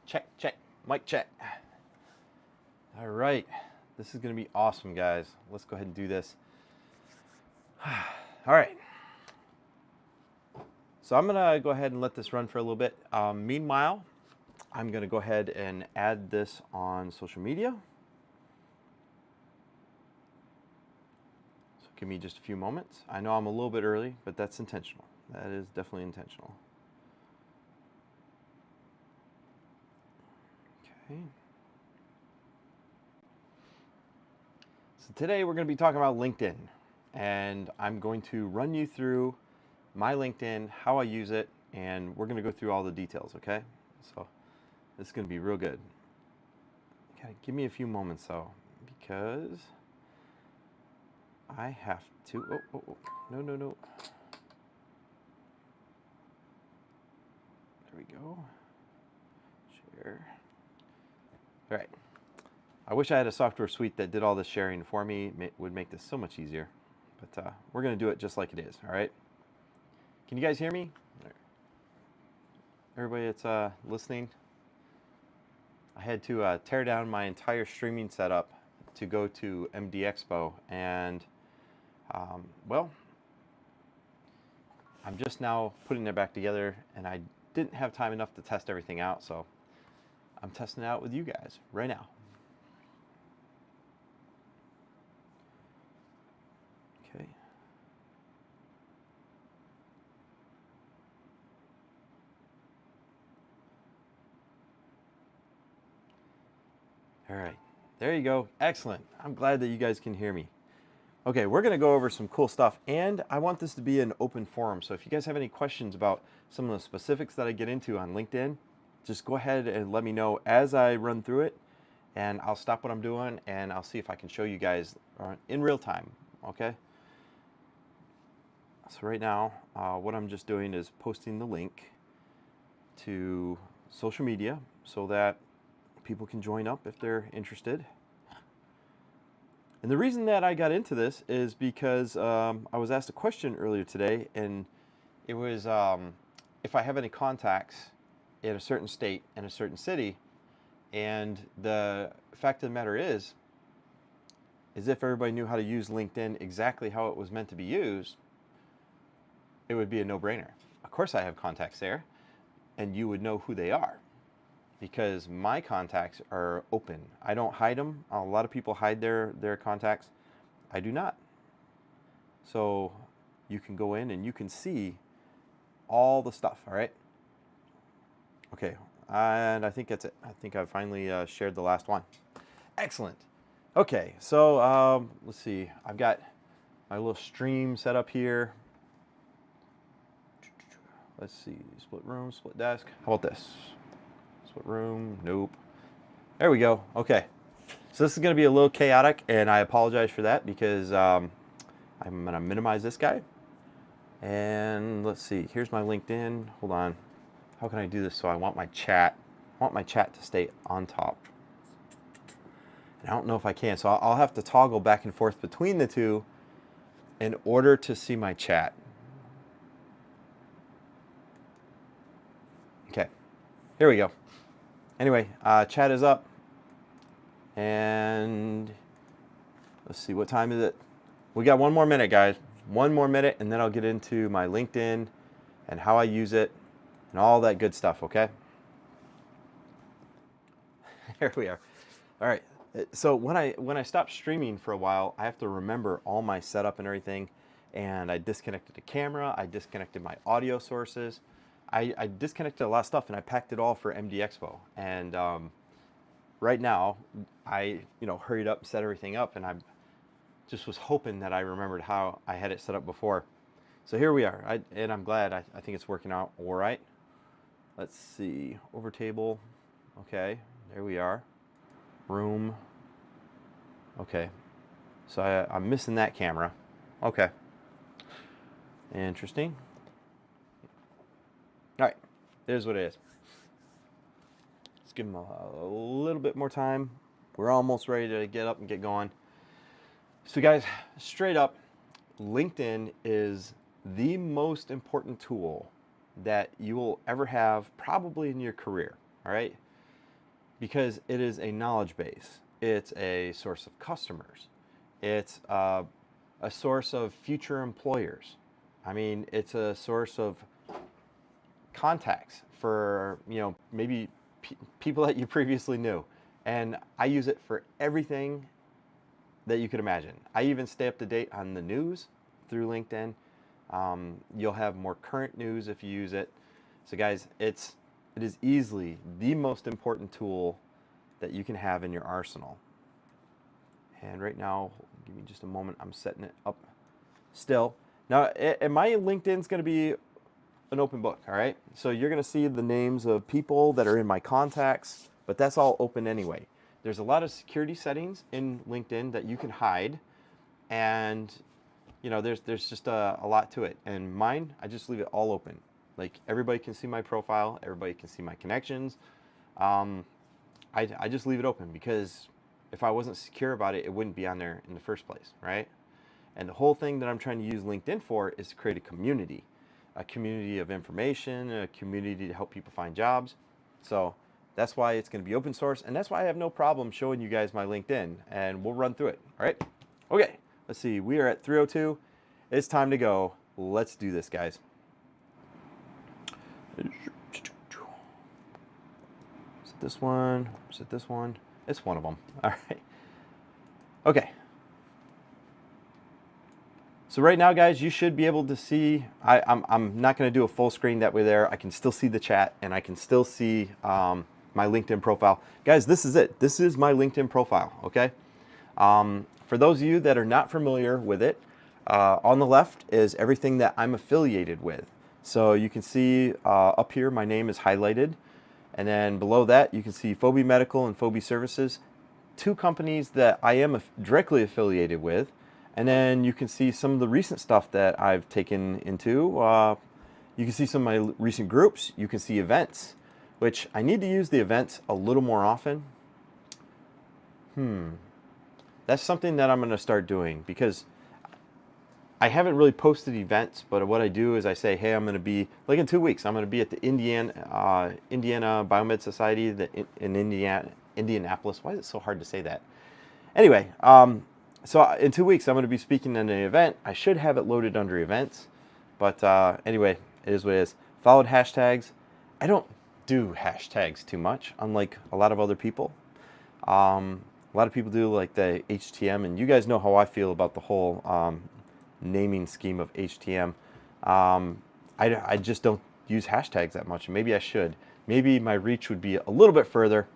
Check, check, mic check. All right, this is gonna be awesome, guys. Let's go ahead and do this. All right. So I'm gonna go ahead and let this run for a little bit. Meanwhile, I'm gonna go ahead and add this on social media. So give me just a few moments. I know I'm a little bit early, but that's intentional. That is definitely intentional. Okay. So today we're going to be talking about LinkedIn, and I'm going to run you through my LinkedIn, how I use it, and we're going to go through all the details, okay? So this is going to be real good. Okay, give me a few moments though, because I have to, no. There we go. Share. All right. I wish I had a software suite that did all this sharing for me. It would make this so much easier. But we're going to do it just like it is, all right? Can you guys hear me? Everybody that's listening? I had to tear down my entire streaming setup to go to MD Expo. And, well, I'm just now putting it back together. And I didn't have time enough to test everything out. So I'm testing it out with you guys right now. Okay. All right, there you go. Excellent. I'm glad that you guys can hear me. Okay, we're gonna go over some cool stuff, and I want this to be an open forum. So if you guys have any questions about some of the specifics that I get into on LinkedIn, just go ahead and let me know as I run through it, and I'll stop what I'm doing and I'll see if I can show you guys in real time, okay? So right now, what I'm just doing is posting the link to social media so that people can join up if they're interested. And the reason that I got into this is because I was asked a question earlier today, and it was if I have any contacts in a certain state and a certain city, and the fact of the matter is if everybody knew how to use LinkedIn exactly how it was meant to be used, it would be a no-brainer. Of course I have contacts there, and you would know who they are, because my contacts are open. I don't hide them. A lot of people hide their contacts. I do not. So you can go in and you can see all the stuff, all right? Okay, and I think that's it. I think I've finally shared the last one. Excellent. Okay, so let's see. I've got my little stream set up here. Let's see, split room, split desk. How about this? Split room, nope. There we go, okay. So this is gonna be a little chaotic, and I apologize for that, because I'm gonna minimize this guy. And let's see, here's my LinkedIn. Hold on, how can I do this so I want my chat to stay on top? And I don't know if I can, so I'll have to toggle back and forth between the two in order to see my chat. Okay, here we go. Anyway, chat is up, and let's see, what time is it? We got 1 more minute, guys. 1 more minute, and then I'll get into my LinkedIn and how I use it and all that good stuff, okay? Here we are. All right, so when I stop streaming for a while, I have to remember all my setup and everything, and I disconnected the camera, I disconnected my audio sources, I disconnected a lot of stuff, and I packed it all for MD Expo. And right now, I hurried up and set everything up, and I just was hoping that I remembered how I had it set up before. So here we are, and I'm glad. I think it's working out all right. Let's see, over table. Okay, there we are. Room. Okay, so I'm missing that camera. Okay, interesting. All right, there's what it is. Let's give them a little bit more time. We're almost ready to get up and get going. So guys, straight up, LinkedIn is the most important tool that you will ever have probably in your career, all right? because it is a knowledge base. It's a source of customers. It's a source of future employers. I mean, it's a source of contacts for, maybe people that you previously knew. And I use it for everything that you could imagine. I even stay up to date on the news through LinkedIn. You'll have more current news if you use it. So guys, it is easily the most important tool that you can have in your arsenal. And right now, give me just a moment, I'm setting it up still. Now, and my LinkedIn's gonna be an open book, all right? So you're gonna see the names of people that are in my contacts, but that's all open anyway. There's a lot of security settings in LinkedIn that you can hide, and there's just a lot to it. And mine, I just leave it all open. Like, everybody can see my profile, everybody can see my connections. I just leave it open because if I wasn't secure about it, it wouldn't be on there in the first place, right? And the whole thing that I'm trying to use LinkedIn for is to create a community of information, a community to help people find jobs. So that's why it's going to be open source, and that's why I have no problem showing you guys my LinkedIn, and we'll run through it, all right? Okay, let's see. We are at 3:02. It's time to go. Let's do this, guys. Is it this one? Is it this one? It's one of them. All right. Okay. So right now, guys, you should be able to see, I'm not going to do a full screen that way there. I can still see the chat, and I can still see my LinkedIn profile. Guys, this is it. This is my LinkedIn profile, okay? For those of you that are not familiar with it, on the left is everything that I'm affiliated with. So you can see up here, my name is highlighted. And then below that, you can see Phobie Medical and Phobie Services, two companies that I am directly affiliated with. And then you can see some of the recent stuff that I've taken into. You can see some of my recent groups. You can see events, which I need to use the events a little more often. That's something that I'm going to start doing, because I haven't really posted events, but what I do is I say, hey, I'm going to be, like in 2 weeks, I'm going to be at the Indiana Biomed Society in Indianapolis. Why is it so hard to say that? Anyway, so in 2 weeks, I'm going to be speaking at an event. I should have it loaded under events, but anyway, it is what it is. Followed hashtags. I don't do hashtags too much, unlike a lot of other people. A lot of people do like the HTM, and you guys know how I feel about the whole naming scheme of HTM. I just don't use hashtags that much. Maybe I should. Maybe my reach would be a little bit further.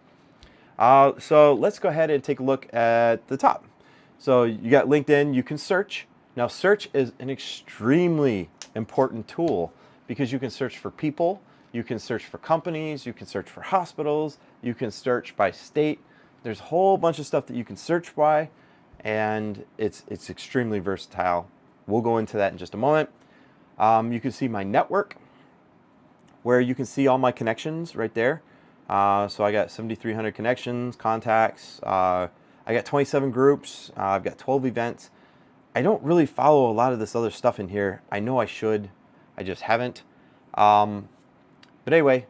So let's go ahead and take a look at the top. So you got LinkedIn, you can search. Now search is an extremely important tool because you can search for people, you can search for companies, you can search for hospitals, you can search by state. There's a whole bunch of stuff that you can search by, and it's extremely versatile. We'll go into that in just a moment. You can see my network, where you can see all my connections right there. So I got 7,300 connections, contacts. I got 27 groups. I've got 12 events. I don't really follow a lot of this other stuff in here. I know I should. I just haven't. But anyway,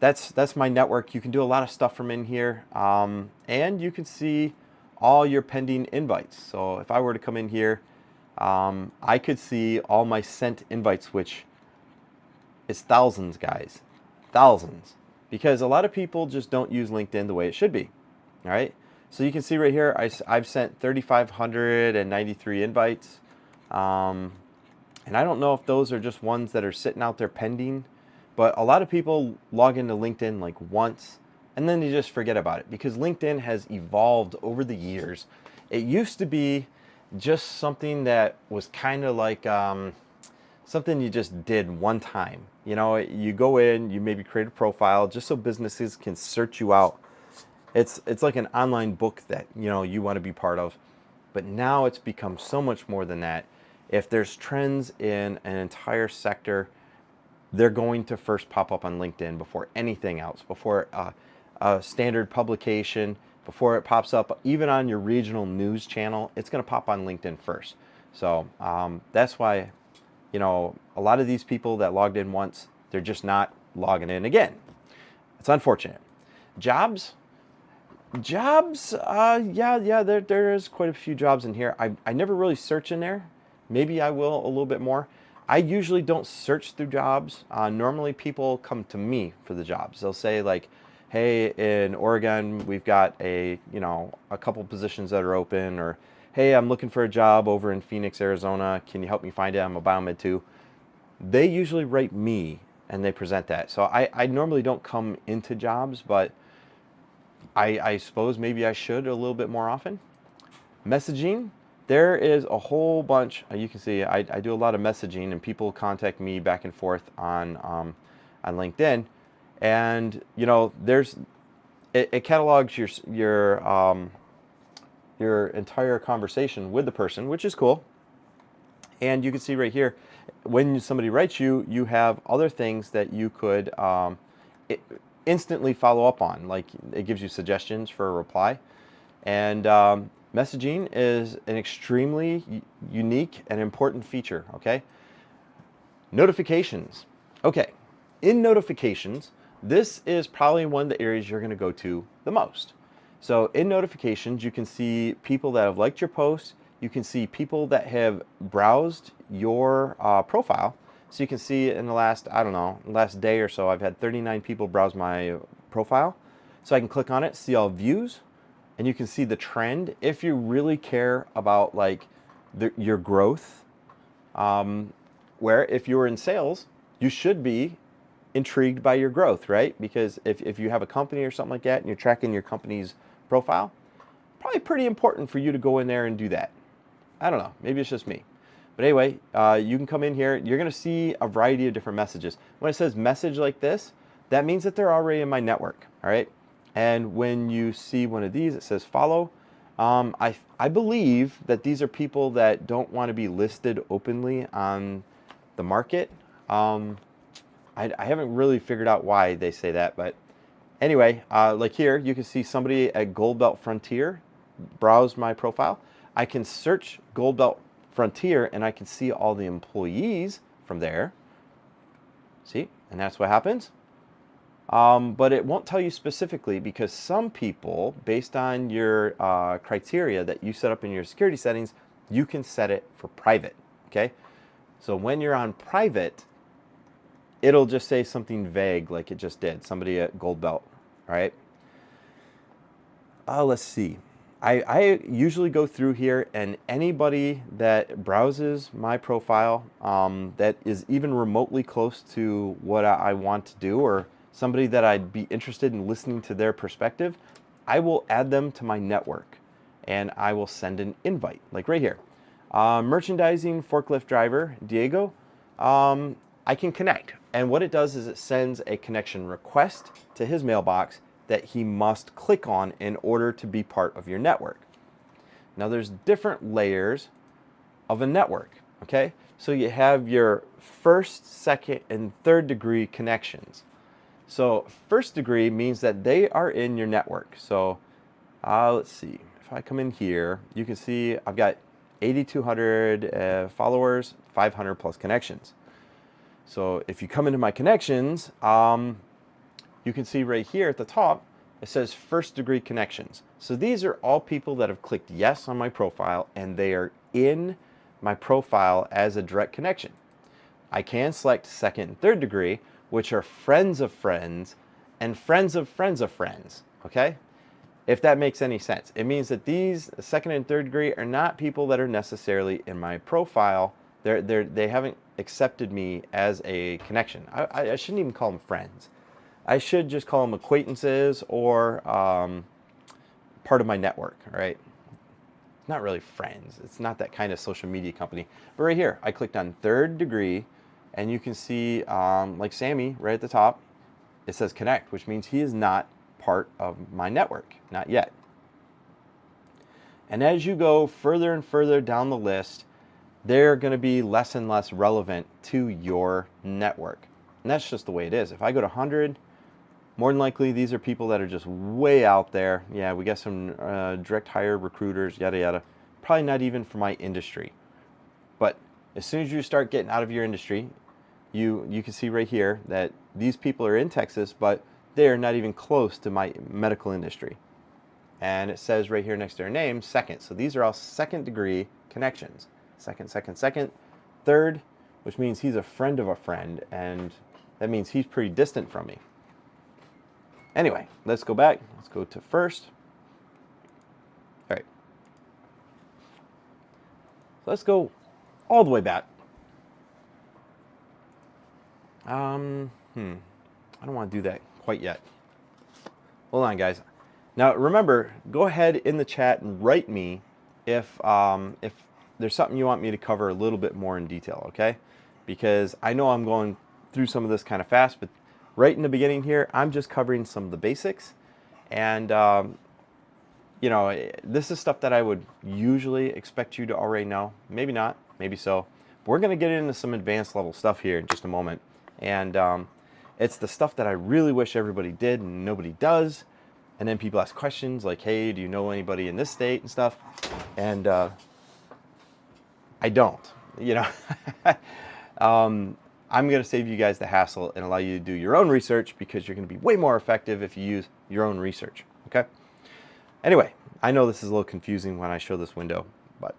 that's my network. You can do a lot of stuff from in here. And you can see all your pending invites. So if I were to come in here, I could see all my sent invites, which is thousands, guys. Thousands. Because a lot of people just don't use LinkedIn the way it should be. All right. So you can see right here, I've sent 3,593 invites. And I don't know if those are just ones that are sitting out there pending. But a lot of people log into LinkedIn like once, and then they just forget about it, because LinkedIn has evolved over the years. It used to be just something that was kind of like something you just did one time. You know, you go in, you maybe create a profile just so businesses can search you out. It's like an online book that, you want to be part of. But now it's become so much more than that. If there's trends in an entire sector, they're going to first pop up on LinkedIn before anything else, before a standard publication, before it pops up even on your regional news channel. It's going to pop on LinkedIn first. So that's why, a lot of these people that logged in once, they're just not logging in again. It's unfortunate. Jobs, Jobs, yeah, there is quite a few jobs in here. I never really search in there. Maybe I will a little bit more. I usually don't search through jobs. Normally people come to me for the jobs. They'll say like, hey, in Oregon, we've got a couple positions that are open, or hey, I'm looking for a job over in Phoenix, Arizona. Can you help me find it? I'm a biomed too. They usually write me and they present that. So I normally don't come into jobs, but I suppose maybe I should a little bit more often. Messaging, there is a whole bunch. You can see I do a lot of messaging, and people contact me back and forth on LinkedIn, and it catalogs your entire conversation with the person, which is cool. And you can see right here, when somebody writes you, you have other things that you could instantly follow up on. Like it gives you suggestions for a reply. And messaging is an extremely unique and important feature, okay? Notifications. Okay, in notifications, this is probably one of the areas you're gonna go to the most. So in notifications, you can see people that have liked your post. You can see people that have browsed your profile. So you can see in the last, I don't know, last day or so, I've had 39 people browse my profile. So I can click on it, see all views, and you can see the trend. If you really care about like your growth, where if you're in sales, you should be intrigued by your growth, right? Because if you have a company or something like that and you're tracking your company's profile, probably pretty important for you to go in there and do that. I don't know, maybe it's just me. But anyway, you can come in here. You're going to see a variety of different messages. When it says message like this, that means that they're already in my network, all right? And when you see one of these, it says follow. I believe that these are people that don't want to be listed openly on the market. I haven't really figured out why they say that, but anyway, like here, you can see somebody at Gold Belt Frontier browse my profile. I can search Gold Belt Frontier and I can see all the employees from there. See, and that's what happens. But it won't tell you specifically because some people, based on your criteria that you set up in your security settings, you can set it for private, okay? So when you're on private, it'll just say something vague like it just did, somebody at Gold Belt, all right? Let's see. I usually go through here, and anybody that browses my profile that is even remotely close to what I want to do, or somebody that I'd be interested in listening to their perspective, I will add them to my network and I will send an invite, like right here. Merchandising forklift driver, Diego, I can connect. And what it does is it sends a connection request to his mailbox that he must click on in order to be part of your network. Now there's different layers of a network, okay? So you have your first, second, and third degree connections. So first degree means that they are in your network. So let's see, if I come in here, you can see I've got 8,200 followers, 500 plus connections. So if you come into my connections, you can see right here at the top, it says first degree connections. So these are all people that have clicked yes on my profile and they are in my profile as a direct connection. I can select second and third degree, which are friends of friends and friends of friends of friends, okay? If that makes any sense. It means that these second and third degree are not people that are necessarily in my profile. They haven't accepted me as a connection. I shouldn't even call them friends. I should just call them acquaintances or part of my network, all right? Not really friends. It's not that kind of social media company. But right here, I clicked on third degree, and you can see, like Sammy, right at the top, it says connect, which means he is not part of my network, not yet. And as you go further and further down the list, they're going to be less and less relevant to your network. And that's just the way it is. If I go to 100, more than likely, these are people that are just way out there. Yeah, we got some direct hire recruiters, yada, yada. Probably not even for my industry. But as soon as you start getting out of your industry, you can see right here that these people are in Texas, but they are not even close to my medical industry. And it says right here next to their name, second. So these are all second degree connections. Second, second, second, third, which means he's a friend of a friend, and that means he's pretty distant from me. Anyway, let's go back. Let's go to first. All right. So let's go all the way back. I don't want to do that quite yet. Hold on, guys. Now remember, go ahead in the chat and write me if there's something you want me to cover a little bit more in detail, okay? Because I know I'm going through some of this kind of fast, but right in the beginning here, I'm just covering some of the basics. And, you know, this is stuff that I would usually expect you to already know. Maybe not, maybe so. But we're going to get into some advanced level stuff here in just a moment. And it's the stuff that I really wish everybody did and nobody does. And then people ask questions like, hey, do you know anybody in this state and stuff? And I don't, you know. I'm going to save you guys the hassle and allow you to do your own research, because you're going to be way more effective if you use your own research, okay? Anyway, I know this is a little confusing when I show this window, but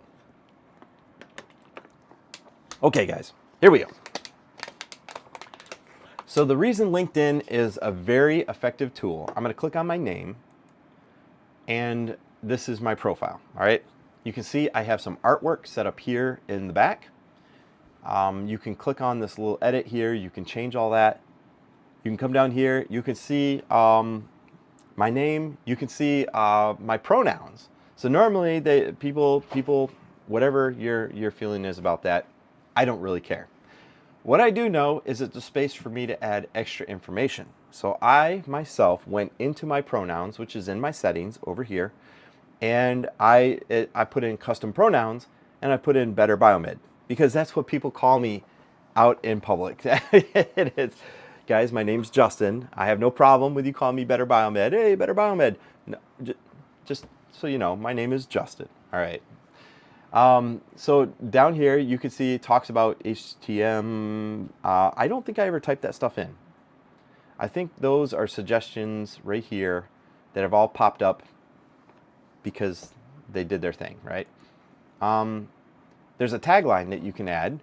okay, guys, here we go. So the reason LinkedIn is a very effective tool, I'm going to click on my name, and this is my profile, all right? You can see I have some artwork set up here in the back. You can click on this little edit here. You can change all that. You can come down here. You can see my name. You can see my pronouns. So normally, people, whatever your feeling is about that, I don't really care. What I do know is it's a space for me to add extra information. So I myself went into my pronouns, which is in my settings over here, and I put in custom pronouns, and I put in Better Biomed, because that's what people call me out in public. It is. Guys, my name's Justin. I have no problem with you calling me Better Biomed. Hey, Better Biomed. No, just so you know, my name is Justin. All right. So down here, you can see it talks about HTM. I don't think I ever typed that stuff in. I think those are suggestions right here that have all popped up because they did their thing, right? There's a tagline that you can add.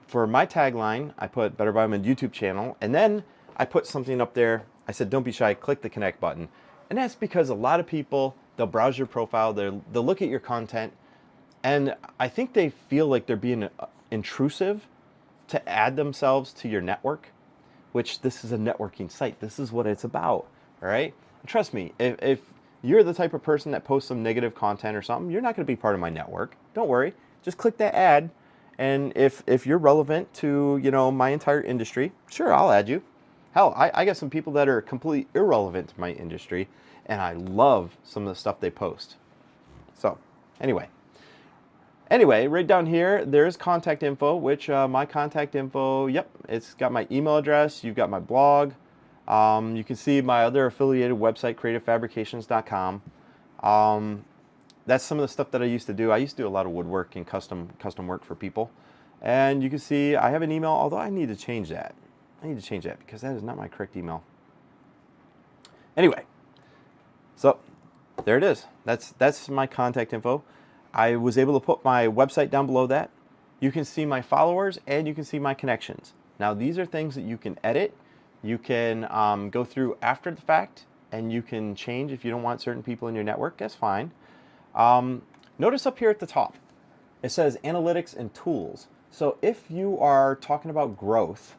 For my tagline, I put Better Biomed YouTube channel, and then I put something up there. I said, don't be shy, click the connect button. And that's because a lot of people, they'll browse your profile, they'll look at your content, and I think they feel like they're being intrusive to add themselves to your network, which this is a networking site. This is what it's about, all right? And trust me, if you're the type of person that posts some negative content or something, you're not going to be part of my network. Don't worry. Just click that ad, and if you're relevant to, you know, my entire industry, sure, I'll add you. Hell, I got some people that are completely irrelevant to my industry, and I love some of the stuff they post. So, anyway, right down here, there's contact info, which my contact info, yep, it's got my email address, you've got my blog. You can see my other affiliated website, creativefabrications.com. That's some of the stuff that I used to do. I used to do a lot of woodwork and custom work for people. And you can see I have an email, although I need to change that. I need to change that because that is not my correct email. Anyway, so there it is. That's my contact info. I was able to put my website down below that. You can see my followers and you can see my connections. Now these are things that you can edit. You can go through after the fact, and you can change if you don't want certain people in your network. That's fine. Notice up here at the top, it says analytics and tools. So if you are talking about growth,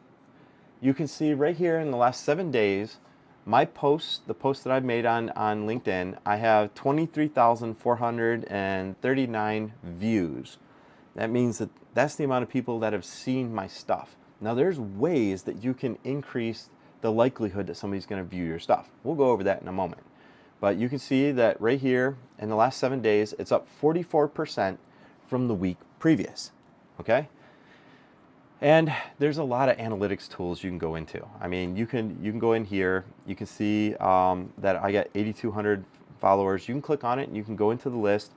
you can see right here in the last 7 days, my posts, the posts that I've made on LinkedIn, I have 23,439 views. That means that that's the amount of people that have seen my stuff. Now there's ways that you can increase the likelihood that somebody's going to view your stuff. We'll go over that in a moment. But you can see that right here in the last 7 days, it's up 44% from the week previous, okay? And there's a lot of analytics tools you can go into. I mean, you can go in here, you can see that I got 8,200 followers. You can click on it and you can go into the list.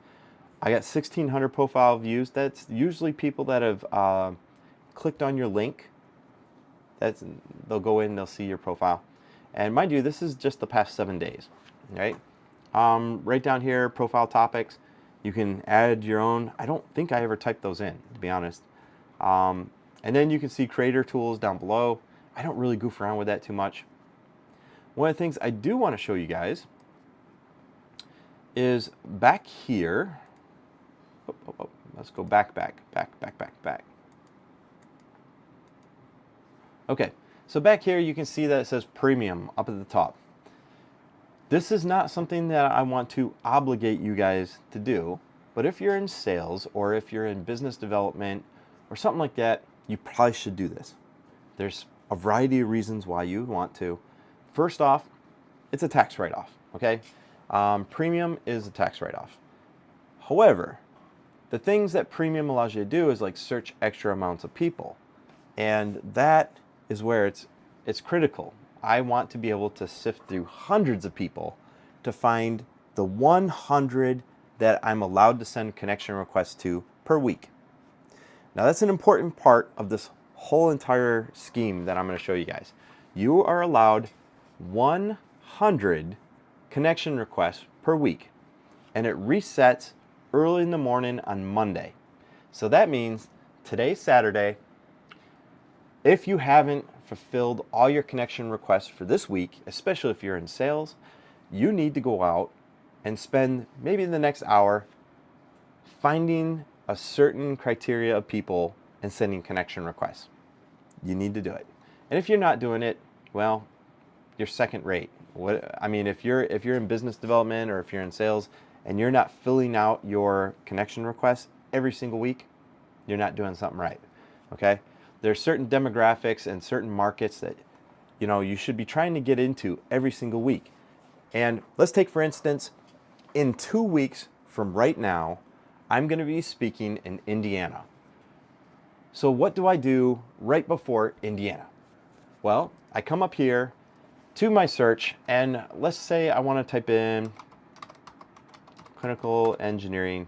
I got 1,600 profile views. That's usually people that have clicked on your link. They'll go in, they'll see your profile. And mind you, this is just the past 7 days, right? Right down here, profile topics, you can add your own. I don't think I ever typed those in, to be honest. And then you can see creator tools down below. I don't really goof around with that too much. One of the things I do want to show you guys is back here. Let's go back. Okay, so back here you can see that it says premium up at the top. This is not something that I want to obligate you guys to do, but if you're in sales or if you're in business development or something like that, you probably should do this. There's a variety of reasons why you want to. First off, it's a tax write-off, okay? Premium is a tax write-off. However, the things that premium allows you to do is like search extra amounts of people. And that is where it's critical. I want to be able to sift through hundreds of people to find the 100 that I'm allowed to send connection requests to per week. Now that's an important part of this whole entire scheme that I'm going to show you guys. You are allowed 100 connection requests per week, and it resets early in the morning on Monday. So that means today's Saturday. If you haven't fulfilled all your connection requests for this week, especially if you're in sales, you need to go out and spend maybe the next hour finding a certain criteria of people and sending connection requests. You need to do it. And if you're not doing it, well, you're second rate. If you're in business development or if you're in sales and you're not filling out your connection requests every single week, you're not doing something right. Okay? There's certain demographics and certain markets that you should be trying to get into every single week. And let's take, for instance, in 2 weeks from right now, I'm going to be speaking in Indiana. So what do I do right before Indiana? Well, I come up here to my search, and let's say I want to type in clinical engineering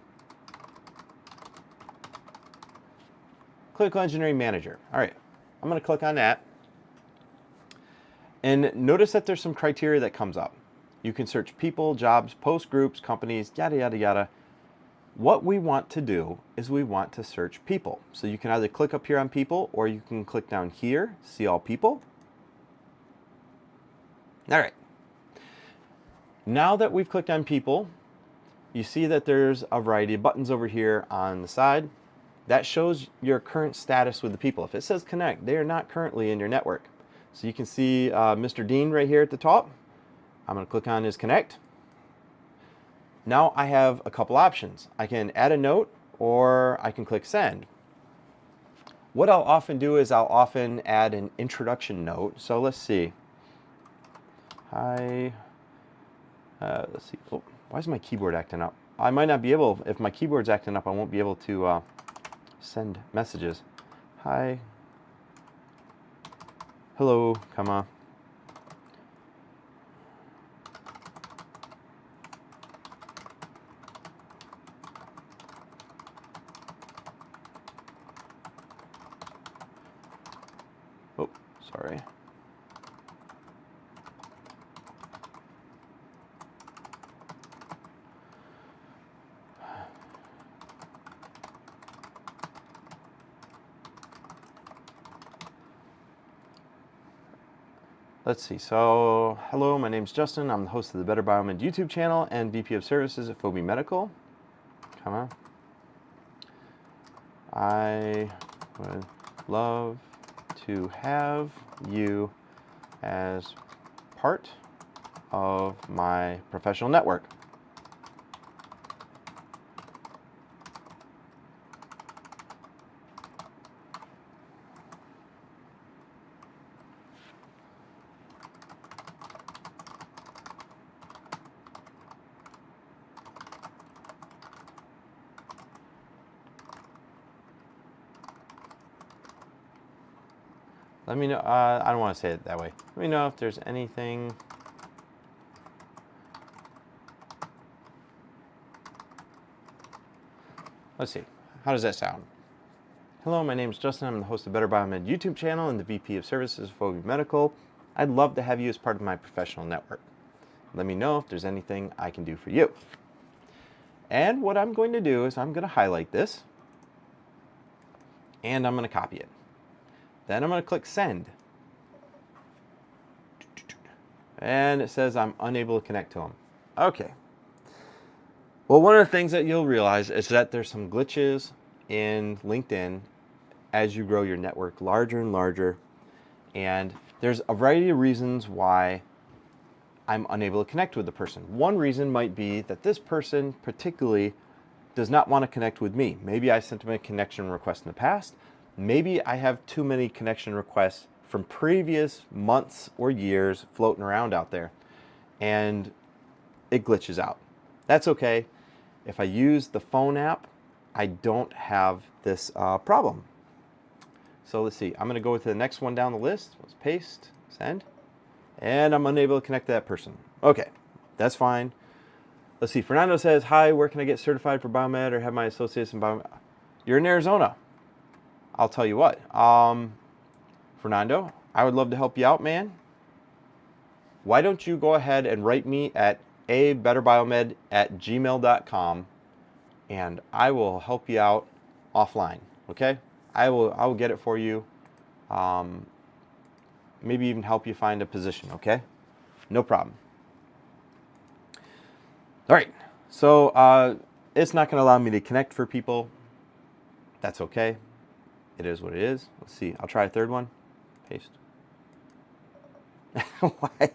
manager. All right, I'm going to click on that. And notice that there's some criteria that comes up. You can search people, jobs, post groups, companies, yada, yada, yada. What we want to do is we want to search people. So you can either click up here on people, or you can click down here, see all people. All right. Now that we've clicked on people, you see that there's a variety of buttons over here on the side. That shows your current status with the people. If it says connect, they are not currently in your network. So you can see Mr. Dean right here at the top. I'm going to click on his connect. Now I have a couple options. I can add a note, or I can click send. What I'll often do is I'll often add an introduction note. So let's see. Hi. Let's see. Oh, why is my keyboard acting up? I might not be able, if my keyboard's acting up, I won't be able to send messages. Hi. Hello, comma. Oh, sorry. Let's see. So, hello, my name's Justin. I'm the host of the Better Biomed YouTube channel and VP of Services at Fobi Medical. Come on. I would love to have you as part of my professional network. Let me know, I don't want to say it that way. Let me know if there's anything. Let's see, how does that sound? Hello, my name is Justin. I'm the host of Better Biomed YouTube channel and the VP of Services for Fobi Medical. I'd love to have you as part of my professional network. Let me know if there's anything I can do for you. And what I'm going to do is I'm going to highlight this, and I'm going to copy it. Then I'm going to click send. And it says I'm unable to connect to them. Okay. Well, one of the things that you'll realize is that there's some glitches in LinkedIn as you grow your network larger and larger. And there's a variety of reasons why I'm unable to connect with the person. One reason might be that this person particularly does not want to connect with me. Maybe I sent them a connection request in the past. Maybe I have too many connection requests from previous months or years floating around out there, and it glitches out. That's okay. If I use the phone app, I don't have this problem. So let's see. I'm going to go to the next one down the list. Let's paste, send, and I'm unable to connect to that person. Okay, that's fine. Let's see. Fernando says, hi, where can I get certified for biomed or have my associates in biomed? You're in Arizona. I'll tell you what. Fernando, I would love to help you out, man. Why don't you go ahead and write me at abetterbiomed@gmail.com, and I will help you out offline, okay? I will get it for you. Maybe even help you find a position, okay? No problem. All right, so it's not going to allow me to connect for people. That's okay. It is what it is. Let's see. I'll try a third one. Paste. Why?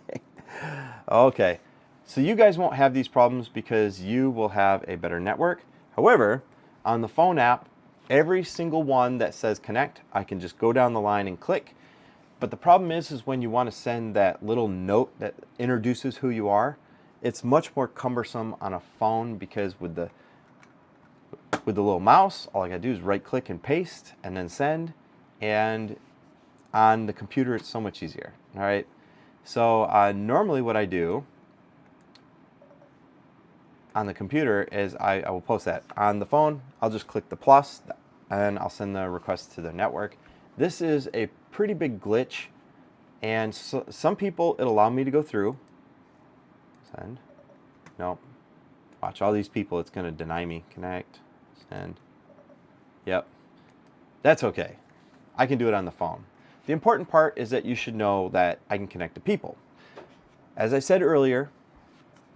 Okay. So you guys won't have these problems because you will have a better network. However, on the phone app, every single one that says connect, I can just go down the line and click. But the problem is when you want to send that little note that introduces who you are, it's much more cumbersome on a phone because with the little mouse, all I gotta do is right click and paste and then send. And on the computer, it's so much easier. All right. So normally what I do on the computer is I will post that. On the phone, I'll just click the plus and I'll send the request to the network. This is a pretty big glitch, and so, some people it'll allow me to go through. Send. Nope. Watch all these people, it's going to deny me. Connect. Send. Yep. That's okay. I can do it on the phone. The important part is that you should know that I can connect to people. As I said earlier,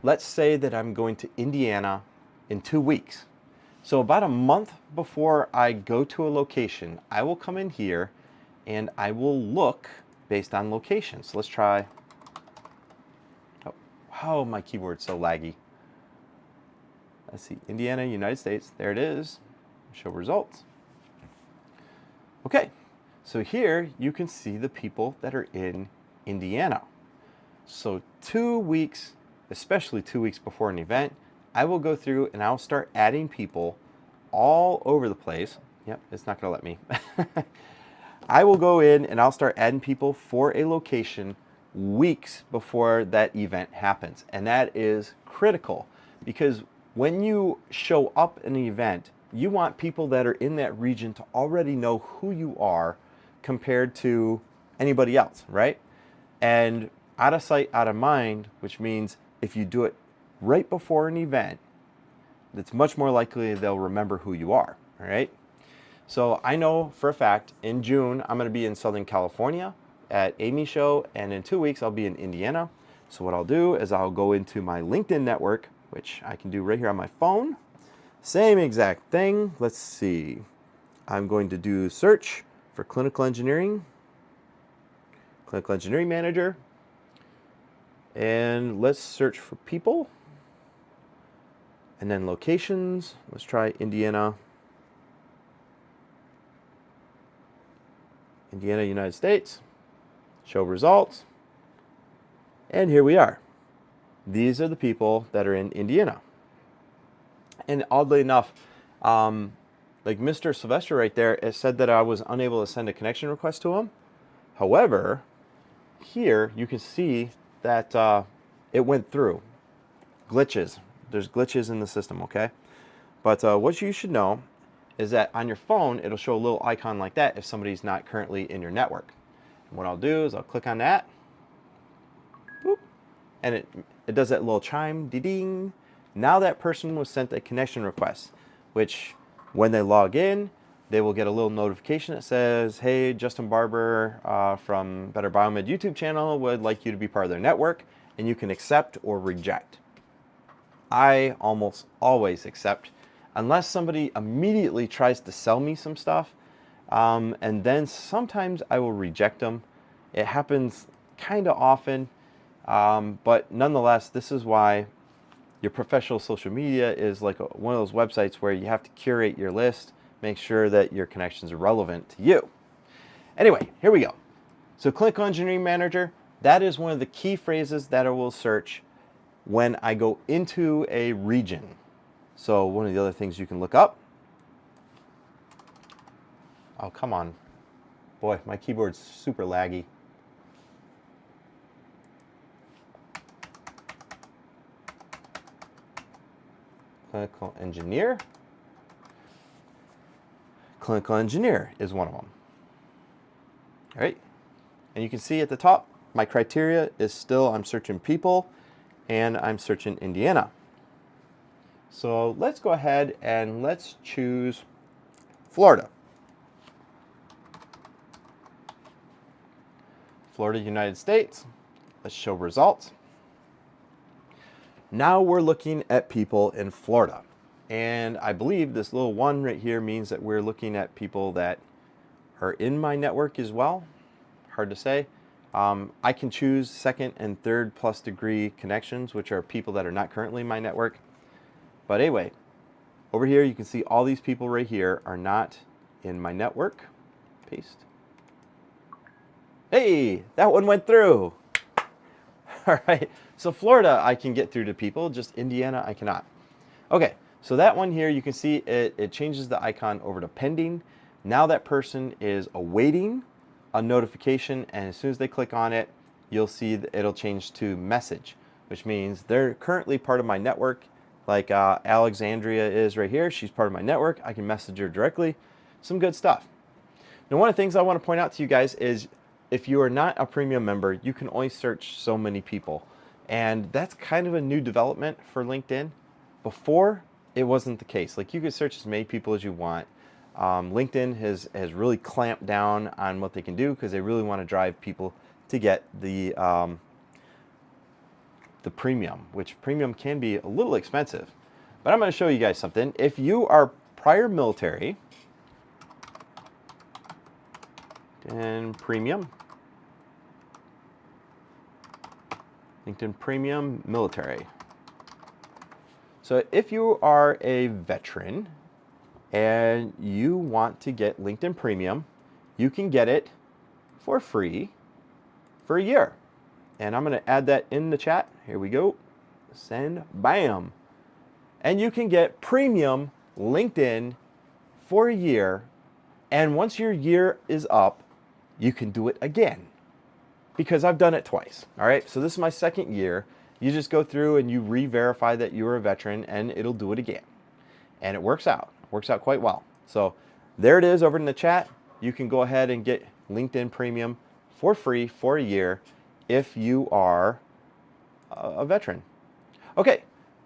let's say that I'm going to Indiana in 2 weeks. So about a month before I go to a location, I will come in here and I will look based on location. So let's try. Oh, my keyboard's so laggy. Let's see, Indiana, United States. There it is. Show results. Okay, so here you can see the people that are in Indiana. So 2 weeks, especially 2 weeks before an event, I will go through and I'll start adding people all over the place. Yep, it's not gonna let me. I will go in and I'll start adding people for a location weeks before that event happens. And that is critical because when you show up in an event, you want people that are in that region to already know who you are compared to anybody else, right? And out of sight, out of mind, which means if you do it right before an event, it's much more likely they'll remember who you are, all right? So I know for a fact in June, I'm gonna be in Southern California at Amy Show, and in 2 weeks, I'll be in Indiana. So what I'll do is I'll go into my LinkedIn network, which I can do right here on my phone. Same exact thing. Let's see. I'm going to do search for clinical engineering manager. And let's search for people. And then locations. Let's try Indiana. Indiana, United States. Show results. And here we are. These are the people that are in Indiana. And oddly enough, like Mr. Sylvester right there, it said that I was unable to send a connection request to him. However, here you can see that it went through. Glitches. There's glitches in the system, okay? But what you should know is that on your phone, it'll show a little icon like that if somebody's not currently in your network. And what I'll do is I'll click on that. Boop. and it does that little chime, ding. Now that person was sent a connection request, which when they log in, they will get a little notification that says, hey, Justin Barber from Better Biomed YouTube channel would like you to be part of their network, and you can accept or reject. I almost always accept, unless somebody immediately tries to sell me some stuff, and then sometimes I will reject them. It happens kind of often, but nonetheless, this is why your professional social media is like one of those websites where you have to curate your list, make sure that your connections are relevant to you. Anyway, here we go. So Clinical Engineering Manager, that is one of the key phrases that I will search when I go into a region. So one of the other things you can look up. Oh, come on. Boy, my keyboard's super laggy. Clinical Engineer. Clinical Engineer is one of them. All right. And you can see at the top, my criteria is still, I'm searching people and I'm searching Indiana. So let's go ahead and let's choose Florida. Florida, United States. Let's show results. Now we're looking at people in Florida. And I believe this little one right here means that we're looking at people that are in my network as well. Hard to say. I can choose second and third plus degree connections, which are people that are not currently in my network. But anyway, over here you can see all these people right here are not in my network. Paste. Hey, that one went through. All right, so Florida I can get through to people, just Indiana I cannot. Okay, so that one here, you can see it changes the icon over to pending. Now that person is awaiting a notification, and as soon as they click on it, you'll see that it'll change to message, which means they're currently part of my network. Like Alexandria is right here, she's part of my network. I can message her directly. Some good stuff. Now, one of the things I want to point out to you guys is if you are not a premium member, you can only search so many people. And that's kind of a new development for LinkedIn. Before, it wasn't the case. Like, you could search as many people as you want. LinkedIn has really clamped down on what they can do because they really want to drive people to get the premium, which premium can be a little expensive. But I'm going to show you guys something. If you are prior military and premium, LinkedIn Premium Military. So if you are a veteran and you want to get LinkedIn Premium, you can get it for free for a year. And I'm going to add that in the chat. Here we go. Send, bam. And you can get Premium LinkedIn for a year. And once your year is up, you can do it again. Because I've done it twice. All right, so this is my second year. You just go through and you re-verify that you're a veteran, and it'll do it again. And it works out. It works out quite well. So there it is over in the chat. You can go ahead and get LinkedIn Premium for free for a year if you are a veteran. Okay,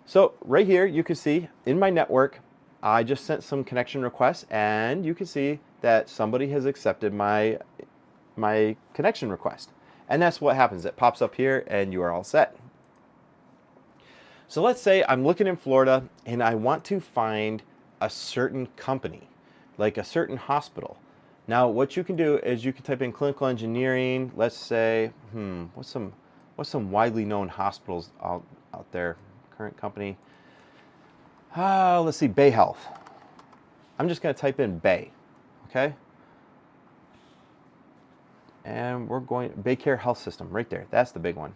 so right here you can see in my network, I just sent some connection requests, and you can see that somebody has accepted my connection request. And that's what happens. It pops up here and you are all set. So let's say I'm looking in Florida and I want to find a certain company, like a certain hospital. Now what you can do is you can type in clinical engineering. Let's say, what's some widely known hospitals out there? Current company. Let's see, Bay Health. I'm just going to type in Bay, okay? And we're going Baycare Health System right there. That's the big one.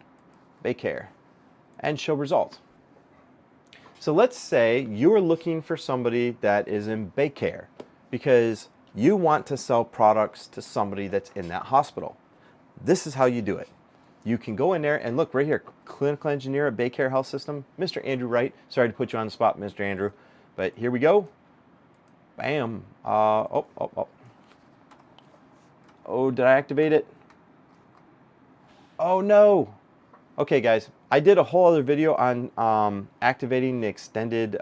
Baycare. And show results. So let's say you're looking for somebody that is in Baycare because you want to sell products to somebody that's in that hospital. This is how you do it. You can go in there and look right here, clinical engineer at Baycare Health System, Mr. Andrew Wright. Sorry to put you on the spot, Mr. Andrew, but here we go. Bam. Oh, did I activate it? Oh no. Okay, guys, I did a whole other video on activating the extended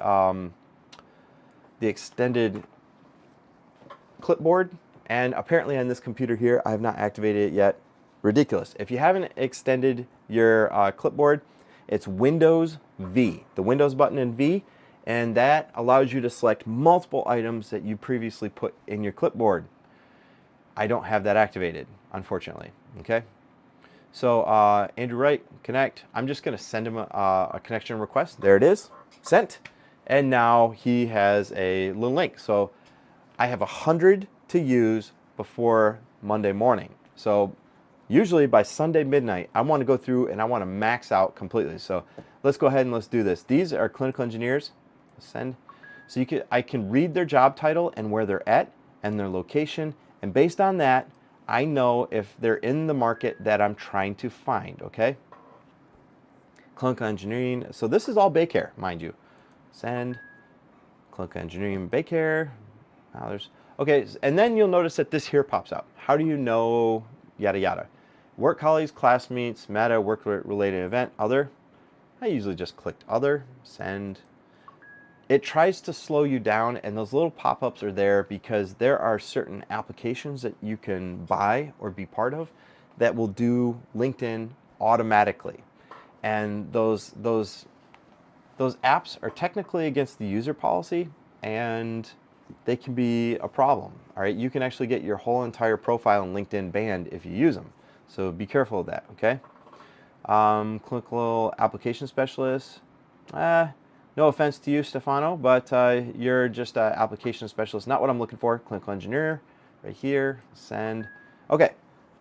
clipboard, and apparently on this computer here, I have not activated it yet. Ridiculous. If you haven't extended your clipboard, it's Windows V, the Windows button in V, and that allows you to select multiple items that you previously put in your clipboard. I don't have that activated, unfortunately. Okay. So Andrew Wright, connect. I'm just going to send him a connection request. There it is, sent. And now he has a little link. So I have 100 to use before Monday morning. So usually by Sunday midnight, I want to go through and I want to max out completely. So let's go ahead and let's do this. These are clinical engineers. Send. So I can read their job title and where they're at and their location. And based on that, I know if they're in the market that I'm trying to find, okay? Clinical engineering. So this is all Baycare, mind you. Send. Clinical engineering, Baycare. Now there's, okay, and then you'll notice that this here pops up. How do you know, yada, yada. Work colleagues, classmates, meta, work-related event, other. I usually just clicked other, send. It tries to slow you down, and those little pop-ups are there because there are certain applications that you can buy or be part of that will do LinkedIn automatically. And those apps are technically against the user policy, and they can be a problem. All right, you can actually get your whole entire profile in LinkedIn banned if you use them. So be careful of that, okay? Clinical application specialist. No offense to you, Stefano, but you're just an application specialist. Not what I'm looking for. Clinical engineer, right here, send. Okay,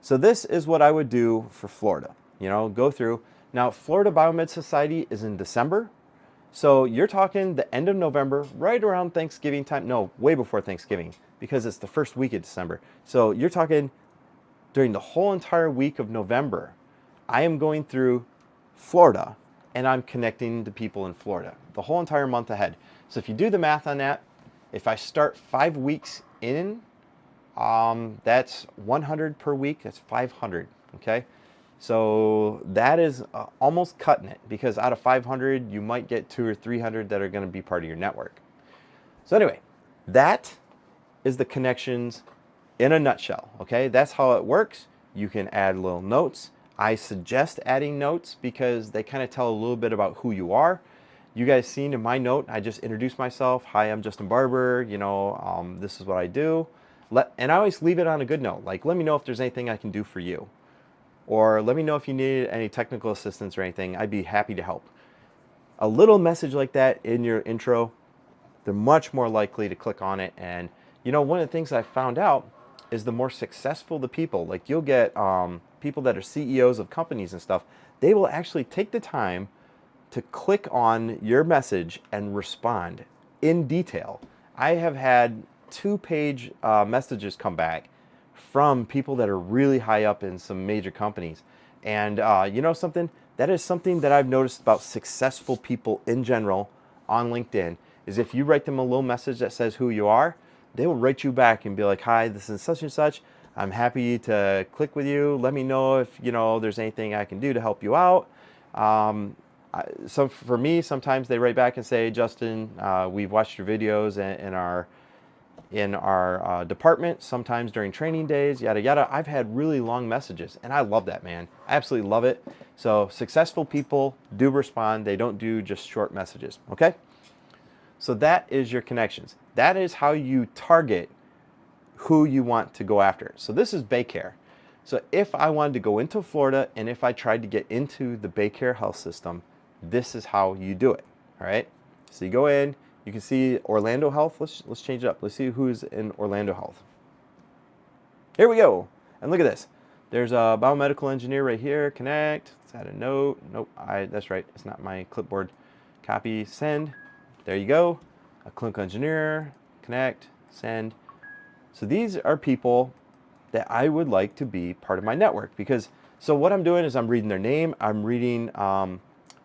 so this is what I would do for Florida. You know, go through. Now, Florida Biomed Society is in December. So you're talking the end of November, right around Thanksgiving time. No, way before Thanksgiving, because it's the first week of December. So you're talking during the whole entire week of November, I am going through Florida and I'm connecting to people in Florida the whole entire month ahead. So if you do the math on that, if I start 5 weeks in, that's 100 per week. That's 500, okay? So that is almost cutting it, because out of 500, you might get 200 or 300 that are going to be part of your network. So anyway, that is the connections in a nutshell, okay? That's how it works. You can add little notes. I suggest adding notes because they kind of tell a little bit about who you are. You guys seen in my note, I just introduced myself. Hi, I'm Justin Barber. You know, this is what I do. And I always leave it on a good note. Like, let me know if there's anything I can do for you. Or let me know if you need any technical assistance or anything. I'd be happy to help. A little message like that in your intro, they're much more likely to click on it. And, you know, one of the things I found out is the more successful the people, like you'll get people that are CEOs of companies and stuff, they will actually take the time to click on your message and respond in detail. I have had 2-page messages come back from people that are really high up in some major companies. And you know something? That is something that I've noticed about successful people in general on LinkedIn, is if you write them a little message that says who you are, they will write you back and be like, hi, this is such and such. I'm happy to click with you. Let me know if, you know, there's anything I can do to help you out. So for me, sometimes they write back and say, Justin, we've watched your videos in our department, sometimes during training days, yada, yada. I've had really long messages, and I love that, man. I absolutely love it. So successful people do respond. They don't do just short messages, okay? So that is your connections. That is how you target who you want to go after. So this is Baycare. So if I wanted to go into Florida and if I tried to get into the Baycare health system, this is how you do it, all right? So you go in, you can see Orlando Health. Let's change it up. Let's see who's in Orlando Health. Here we go. And look at this. There's a biomedical engineer right here. Connect. Let's add a note. Nope, that's right. It's not my clipboard. Copy, send. There you go. A clinical engineer. Connect, send. So these are people that I would like to be part of my network, because so what I'm doing is I'm reading their name, I'm reading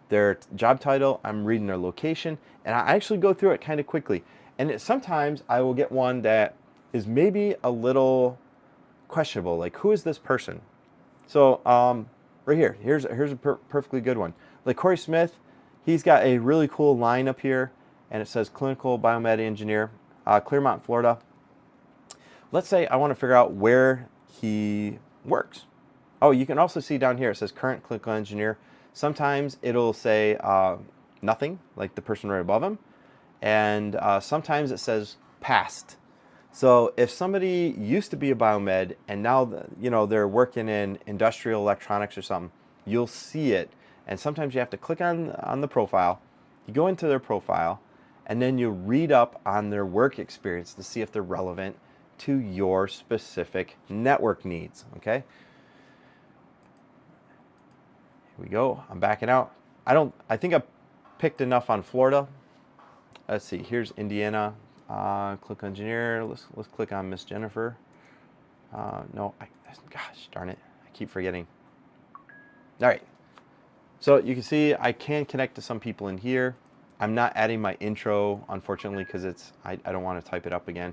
their job title, I'm reading their location, and I actually go through it kind of quickly. And sometimes I will get one that is maybe a little questionable, like who is this person? So right here. Here's a perfectly good one. Like Corey Smith, he's got a really cool line up here, and it says clinical biomed engineer, Clearmont, Florida. Let's say I want to figure out where he works. Oh, you can also see down here, it says current clinical engineer. Sometimes it'll say nothing, like the person right above him. And sometimes it says past. So if somebody used to be a biomed and now they're working in industrial electronics or something, you'll see it. And sometimes you have to click on the profile. You go into their profile, and then you read up on their work experience to see if they're relevant to your specific network needs. Okay. Here we go. I'm backing out. I think I picked enough on Florida. Let's see. Here's Indiana. Click engineer. Let's click on Miss Jennifer. No, gosh darn it, I keep forgetting. All right. So you can see I can connect to some people in here. I'm not adding my intro, unfortunately, because I don't want to type it up again.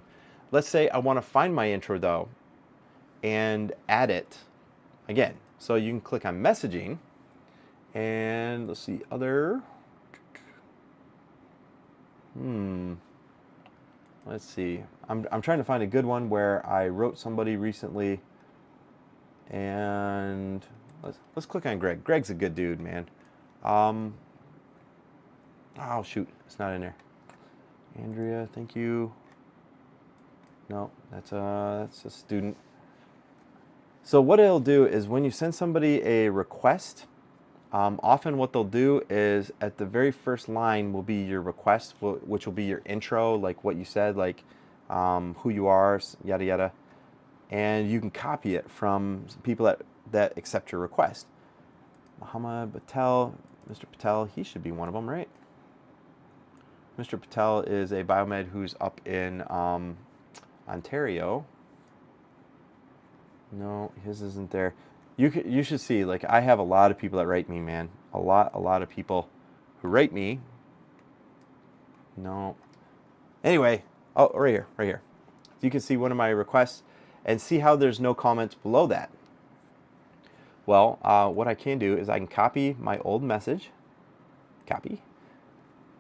Let's say I want to find my intro though, and add it again. So you can click on messaging, and let's see other. Let's see. I'm trying to find a good one where I wrote somebody recently, and let's click on Greg. Greg's a good dude, man. Oh shoot, it's not in there. Andrea, thank you. No, that's a student. So what it'll do is when you send somebody a request, often what they'll do is at the very first line will be your request, which will be your intro, like what you said, like who you are, yada yada, and you can copy it from people that accept your request. Muhammad Patel, Mr. Patel, he should be one of them, right? Mr. Patel is a biomed who's up in Ontario. No, his isn't there. You should see, like, I have a lot of people that write me, man. A lot of people who write me. No. Anyway, oh, right here. You can see one of my requests and see how there's no comments below that. Well, what I can do is I can copy my old message. Copy.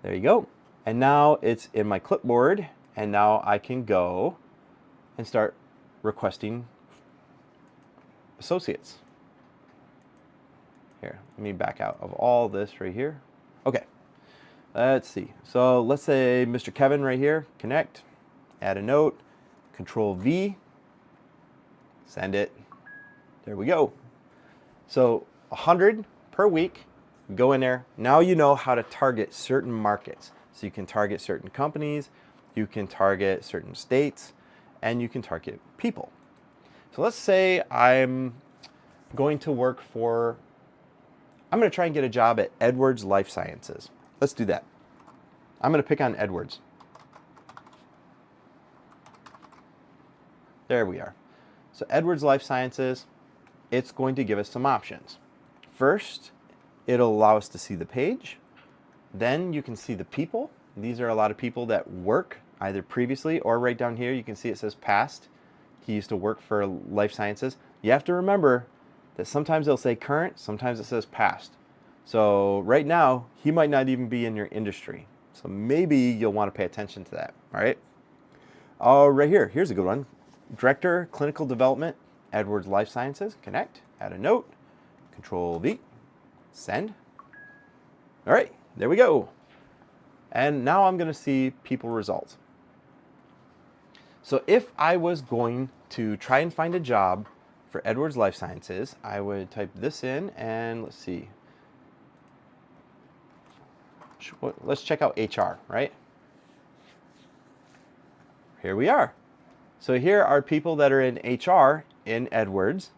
There you go. And now it's in my clipboard, and now I can go and start requesting associates. Here, let me back out of all this right here. Okay, let's see. So let's say Mr. Kevin right here, connect, add a note, Control V, send it. There we go. So 100 per week, go in there. Now you know how to target certain markets. So you can target certain companies, you can target certain states, and you can target people. So let's say I'm going to work for, I'm going to try and get a job at Edwards Life Sciences. Let's do that. I'm going to pick on Edwards. There we are. So Edwards Life Sciences, it's going to give us some options. First, it'll allow us to see the page. Then you can see the people. These are a lot of people that work either previously or right down here. You can see it says past. He used to work for Life Sciences. You have to remember that sometimes they'll say current, sometimes it says past. So right now, he might not even be in your industry. So maybe you'll want to pay attention to that, all right? Right here, here's a good one. Director, Clinical Development, Edwards Life Sciences, connect, add a note, Control V, send. All right, there we go. And now I'm going to see people results. So if I was going to try and find a job for Edwards Life Sciences, I would type this in and let's see. Let's check out HR, right? Here we are. So here are people that are in HR in Edwards,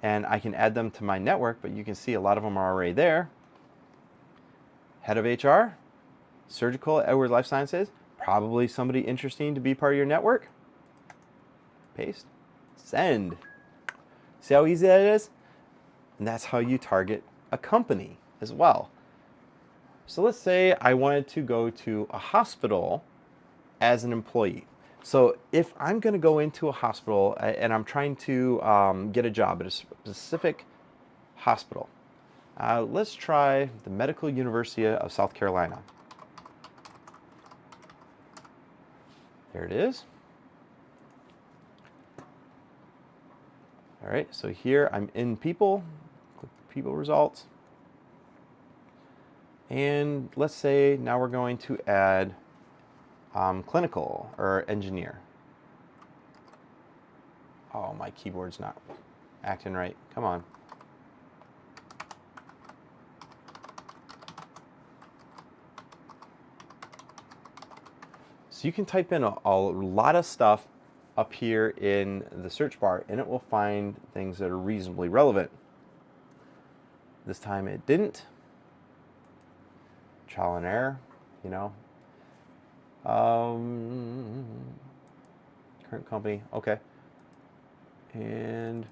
and I can add them to my network, but you can see a lot of them are already there. Head of HR, surgical at Edwards Life Sciences, probably somebody interesting to be part of your network. Paste, send. See how easy that is? And that's how you target a company as well. So let's say I wanted to go to a hospital as an employee. So if I'm going to go into a hospital and I'm trying to get a job at a specific hospital, Let's try the Medical University of South Carolina. There it is. All right, so here I'm in people, click people results. And let's say now we're going to add clinical or engineer. Oh, my keyboard's not acting right. Come on. So you can type in a lot of stuff up here in the search bar, and it will find things that are reasonably relevant. This time it didn't. Trial and error, you know. Current company, okay. And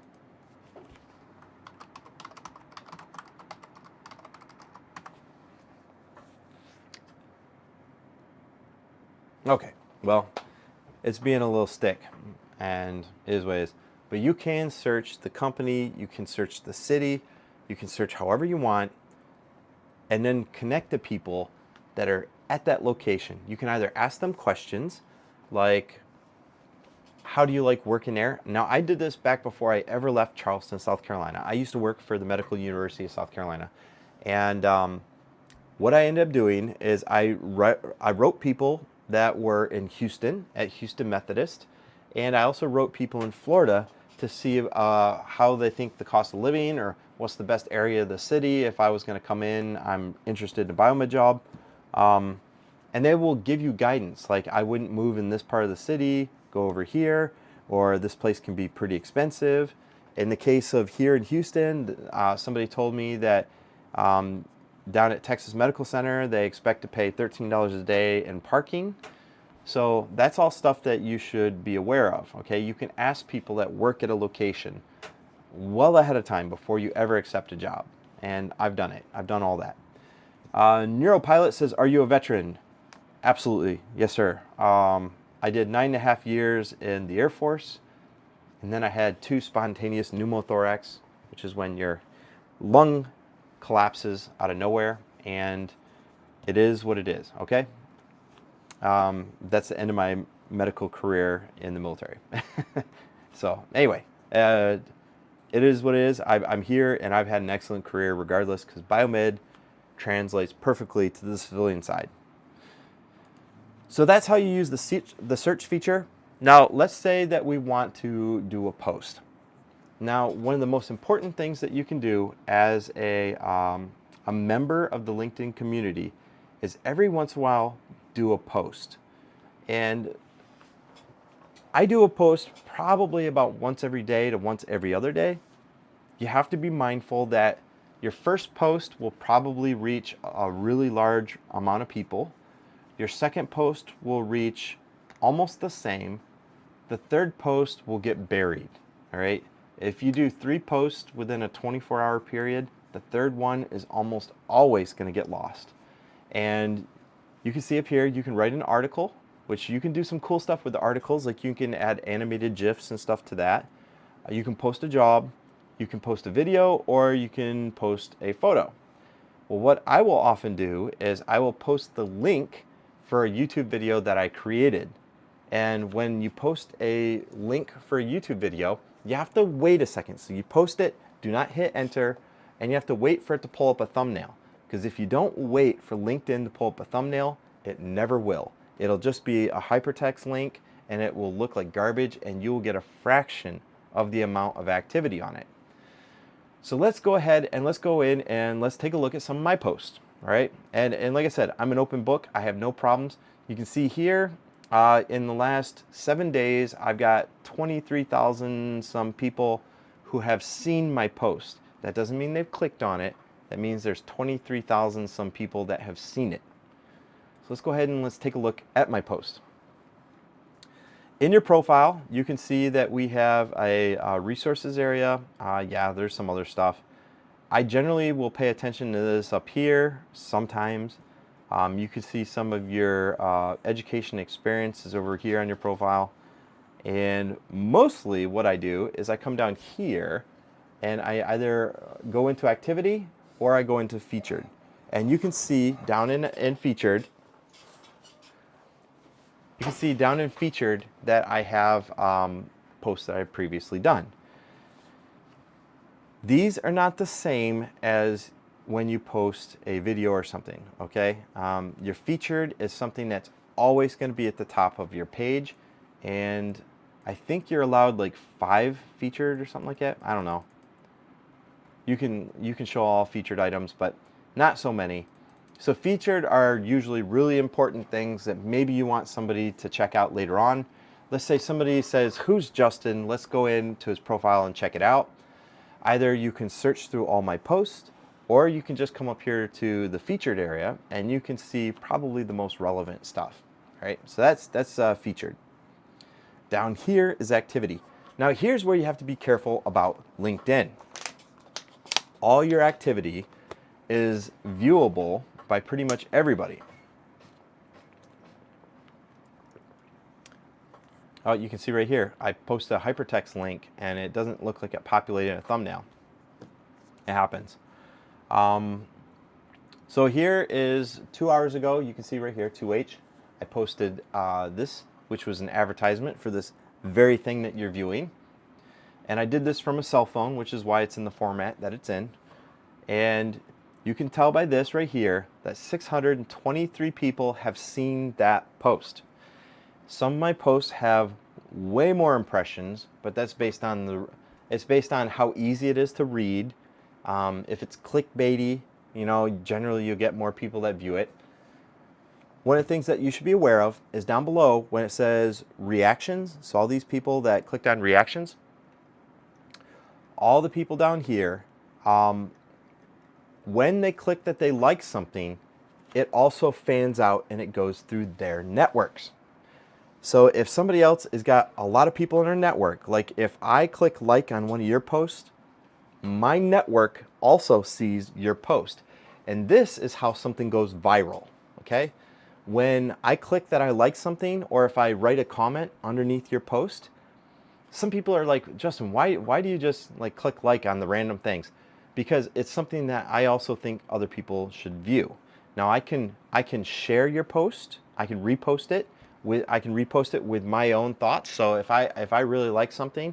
okay, well, it's being a little stick, and it is what it is. But you can search the company, you can search the city, you can search however you want, and then connect to people that are at that location. You can either ask them questions like, how do you like working there? Now, I did this back before I ever left Charleston, South Carolina. I used to work for the Medical University of South Carolina. And what I ended up doing is I wrote people that were in Houston, at Houston Methodist, and I also wrote people in Florida to see how they think the cost of living or what's the best area of the city. If I was going to come in, I'm interested in a biomed job. And they will give you guidance, like I wouldn't move in this part of the city, go over here, or this place can be pretty expensive. In the case of here in Houston, somebody told me that down at Texas Medical Center, they expect to pay $13 a day in parking. So that's all stuff that you should be aware of, okay? You can ask people that work at a location well ahead of time before you ever accept a job. And I've done it. I've done all that. Neuropilot says, are you a veteran? Absolutely. Yes, sir. I did 9.5 years in the Air Force, and then I had 2 spontaneous pneumothorax, which is when your lung collapses out of nowhere, and it is what it is, okay? That's the end of my medical career in the military. So anyway, it is what it is. I'm here, and I've had an excellent career regardless, because biomed translates perfectly to the civilian side. So that's how you use the search feature. Now, let's say that we want to do a post. Now, one of the most important things that you can do as a member of the LinkedIn community is every once in a while do a post. And I do a post probably about once every day to once every other day. You have to be mindful that your first post will probably reach a really large amount of people. Your second post will reach almost the same. The third post will get buried, all right? If you do 3 posts within a 24-hour period, the third one is almost always going to get lost. And you can see up here, you can write an article, which you can do some cool stuff with the articles, like you can add animated GIFs and stuff to that. You can post a job, you can post a video, or you can post a photo. Well, what I will often do is I will post the link for a YouTube video that I created. And when you post a link for a YouTube video, you have to wait a second. So you post it, do not hit enter, and you have to wait for it to pull up a thumbnail. Because if you don't wait for LinkedIn to pull up a thumbnail, it never will. It'll just be a hypertext link, and it will look like garbage, and you will get a fraction of the amount of activity on it. So let's go ahead and let's go in and let's take a look at some of my posts. All right, and like I said, I'm an open book. I have no problems. You can see here in the last 7 days, I've got 23,000 some people who have seen my post. That doesn't mean they've clicked on it. That means there's 23,000 some people that have seen it. So let's go ahead and let's take a look at my post. In your profile, you can see that we have a resources area. Yeah, there's some other stuff. I generally will pay attention to this up here sometimes. You can see some of your education experiences over here on your profile. And mostly what I do is I come down here and I either go into activity or I go into featured. And you can see down in featured, that I have posts that I've previously done. These are not the same as when you post a video or something, okay? Your featured is something that's always going to be at the top of your page, and I think you're allowed like 5 featured or something like that. I don't know. You can show all featured items, but not so many. So featured are usually really important things that maybe you want somebody to check out later on. Let's say somebody says, "Who's Justin?" Let's go into his profile and check it out. Either you can search through all my posts, or you can just come up here to the featured area and you can see probably the most relevant stuff. All right, so that's featured. Down here is activity. Now here's where you have to be careful about LinkedIn. All your activity is viewable by pretty much everybody. Oh, you can see right here, I post a hypertext link and it doesn't look like it populated a thumbnail. It happens. So here is 2 hours ago, you can see right here, 2H, I posted this, which was an advertisement for this very thing that you're viewing. And I did this from a cell phone, which is why it's in the format that it's in. And you can tell by this right here that 623 people have seen that post. Some of my posts have way more impressions, but that's based on how easy it is to read. If it's clickbaity, generally you'll get more people that view it. One of the things that you should be aware of is down below when it says reactions. So all these people that clicked on reactions, all the people down here, when they click that they like something, it also fans out and it goes through their networks. So if somebody else has got a lot of people in their network, like if I click like on one of your posts, my network also sees your post. And this is how something goes viral, okay? When I click that I like something, or if I write a comment underneath your post, some people are like, "Justin, why do you just like click like on the random things?" Because it's something that I also think other people should view. Now I can share your post, I can repost it with my own thoughts. So if I really like something,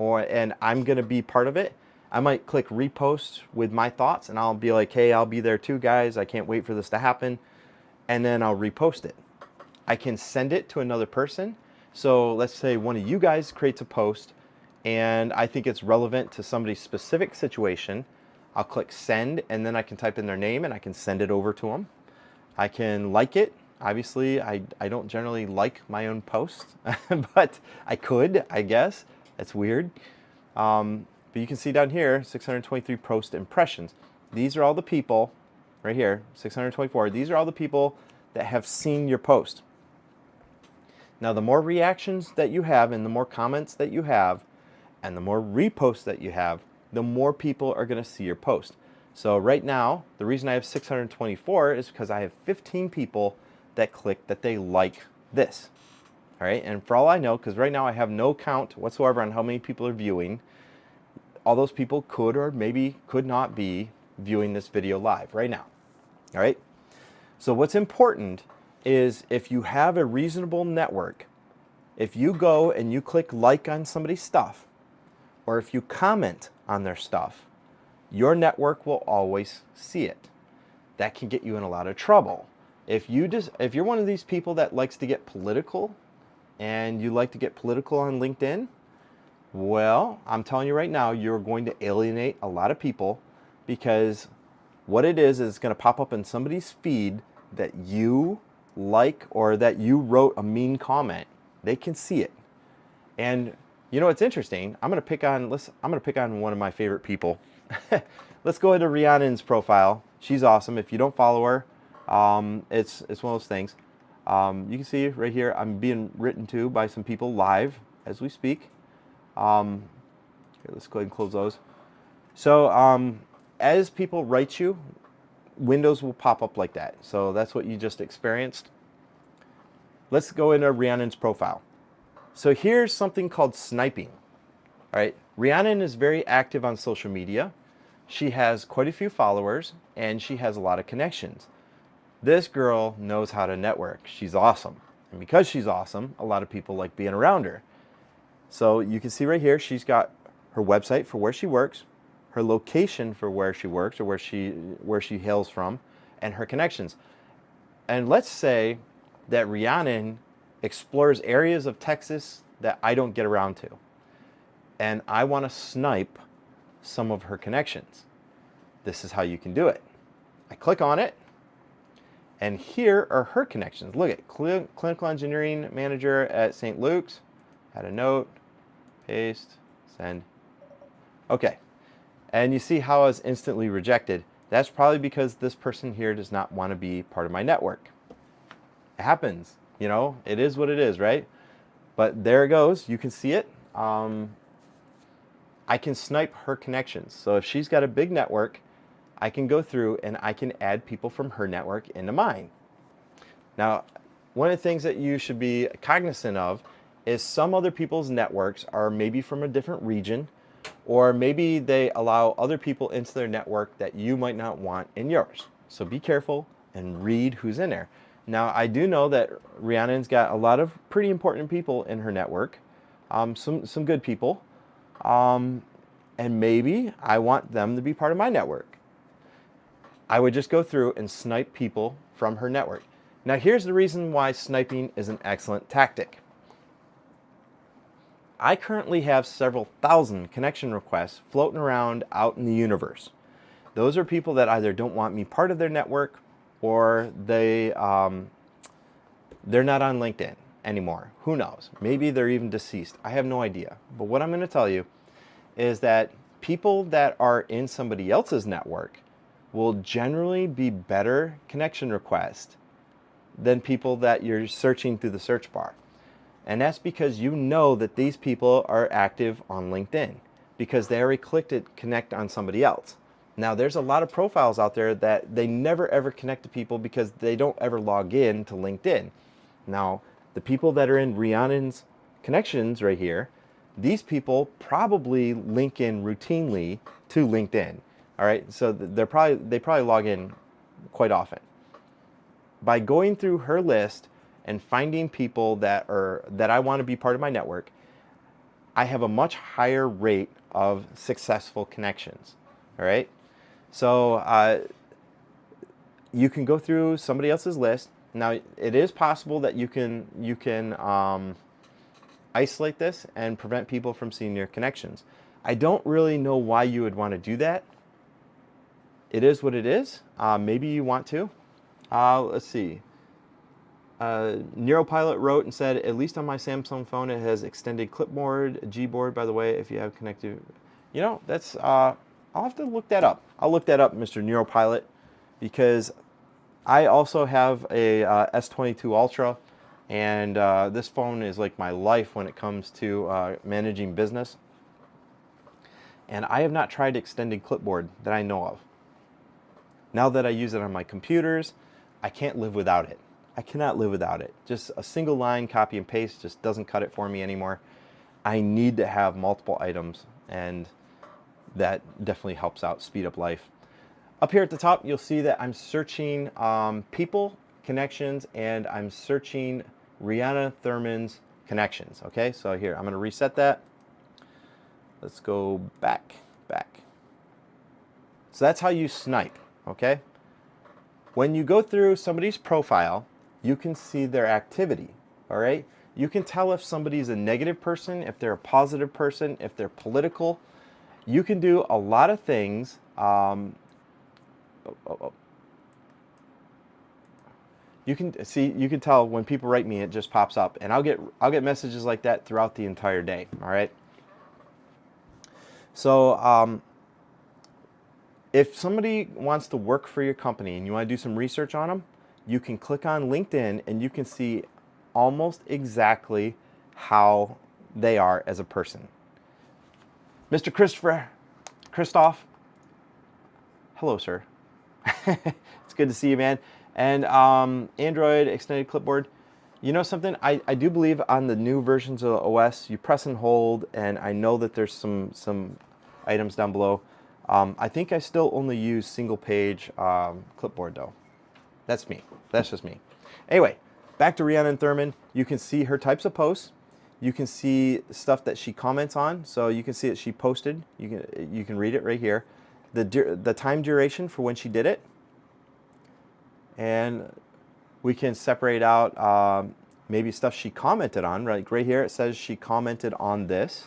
and I'm gonna be part of it, I might click repost with my thoughts, and I'll be like, "Hey, I'll be there too, guys. I can't wait for this to happen," and then I'll repost it. I can send it to another person. So let's say one of you guys creates a post, and I think it's relevant to somebody's specific situation. I'll click send, and then I can type in their name and I can send it over to them. I can like it. Obviously, I don't generally like my own posts, but I could, I guess. That's weird. But you can see down here, 623 post impressions. These are all the people, right here, 624. These are all the people that have seen your post. Now, the more reactions that you have and the more comments that you have and the more reposts that you have, the more people are going to see your post. So right now, the reason I have 624 is because I have 15 people that click that they like this. All right, and for all I know, because right now I have no count whatsoever on how many people are viewing, all those people could or maybe could not be viewing this video live right now. All right, so what's important is if you have a reasonable network, if you go and you click like on somebody's stuff, or if you comment on their stuff, your network will always see it. That can get you in a lot of trouble. If you're one of these people that likes to get political, and you like to get political on LinkedIn, well, I'm telling you right now, you're going to alienate a lot of people, because what it is it's going to pop up in somebody's feed that you like or that you wrote a mean comment. They can see it. And you know what's interesting? I'm going to pick on one of my favorite people. Let's go into Rhiannon's profile. She's awesome. If you don't follow her, it's one of those things. You can see right here, I'm being written to by some people live as we speak. Okay, let's go ahead and close those. So as people write you, windows will pop up like that. So that's what you just experienced. Let's go into Rhiannon's profile. So here's something called sniping. All right, Rhiannon is very active on social media. She has quite a few followers and she has a lot of connections. This girl knows how to network. She's awesome. And because she's awesome, a lot of people like being around her. So you can see right here, she's got her website for where she works, her location for where she works or where she hails from, and her connections. And let's say that Rhiannon explores areas of Texas that I don't get around to. And I want to snipe some of her connections. This is how you can do it. I click on it, and here are her connections. Look at clinical engineering manager at St. Luke's. Add a note, paste, send. Okay, and you see how I was instantly rejected. That's probably because this person here does not want to be part of my network. It happens, you know, it is what it is, right? But there it goes, you can see it. I can snipe her connections. So if she's got a big network, I can go through and I can add people from her network into mine. Now, one of the things that you should be cognizant of is some other people's networks are maybe from a different region, or maybe they allow other people into their network that you might not want in yours. So be careful and read who's in there. Now, I do know that Rhiannon's got a lot of pretty important people in her network, some good people, and maybe I want them to be part of my network. I would just go through and snipe people from her network. Now, here's the reason why sniping is an excellent tactic. I currently have several thousand connection requests floating around out in the universe. Those are people that either don't want me part of their network, or they're not on LinkedIn anymore. Who knows? Maybe they're even deceased. I have no idea. But what I'm going to tell you is that people that are in somebody else's network will generally be better connection requests than people that you're searching through the search bar. And that's because you know that these people are active on LinkedIn because they already clicked it, connect on somebody else. Now, there's a lot of profiles out there that they never ever connect to people because they don't ever log in to LinkedIn. Now, the people that are in Rhiannon's connections right here, these people probably link in routinely to LinkedIn. All right, so they probably log in quite often. By going through her list and finding people that I want to be part of my network, I have a much higher rate of successful connections. All right, so you can go through somebody else's list. Now, it is possible that you can isolate this and prevent people from seeing your connections. I don't really know why you would want to do that. It is what it is. Maybe you want to. Let's see. Neuropilot wrote and said, at least on my Samsung phone, it has extended clipboard, Gboard, by the way, if you have connected. You know, that's, I'll have to look that up. I'll look that up, Mr. Neuropilot, because I also have a S22 Ultra, and this phone is like my life when it comes to managing business. And I have not tried extended clipboard that I know of. Now that I use it on my computers, I can't live without it. I cannot live without it. Just a single line copy and paste just doesn't cut it for me anymore. I need to have multiple items, and that definitely helps out, speed up life. Up here at the top, you'll see that I'm searching people, connections, and I'm searching Rhiannon Thurman's connections. Okay, so here, I'm going to reset that. Let's go back. So that's how you snipe, okay? When you go through somebody's profile, you can see their activity, all right? You can tell if somebody's a negative person, if they're a positive person, if they're political. You can do a lot of things. You can tell when people write me, it just pops up, and I'll get messages like that throughout the entire day, all right? So if somebody wants to work for your company and you want to do some research on them, you can click on LinkedIn and you can see almost exactly how they are as a person. Mr. Christoph, hello, sir. It's good to see you, man. And Android extended clipboard. You know something? I do believe on the new versions of OS, you press and hold, and I know that there's some items down below. I think I still only use single page clipboard though. That's me. That's just me. Anyway, back to Rhiannon Thurman. You can see her types of posts. You can see stuff that she comments on. So you can see that she posted. You can read it right here. The time duration for when she did it. And we can separate out maybe stuff she commented on. Right here it says she commented on this.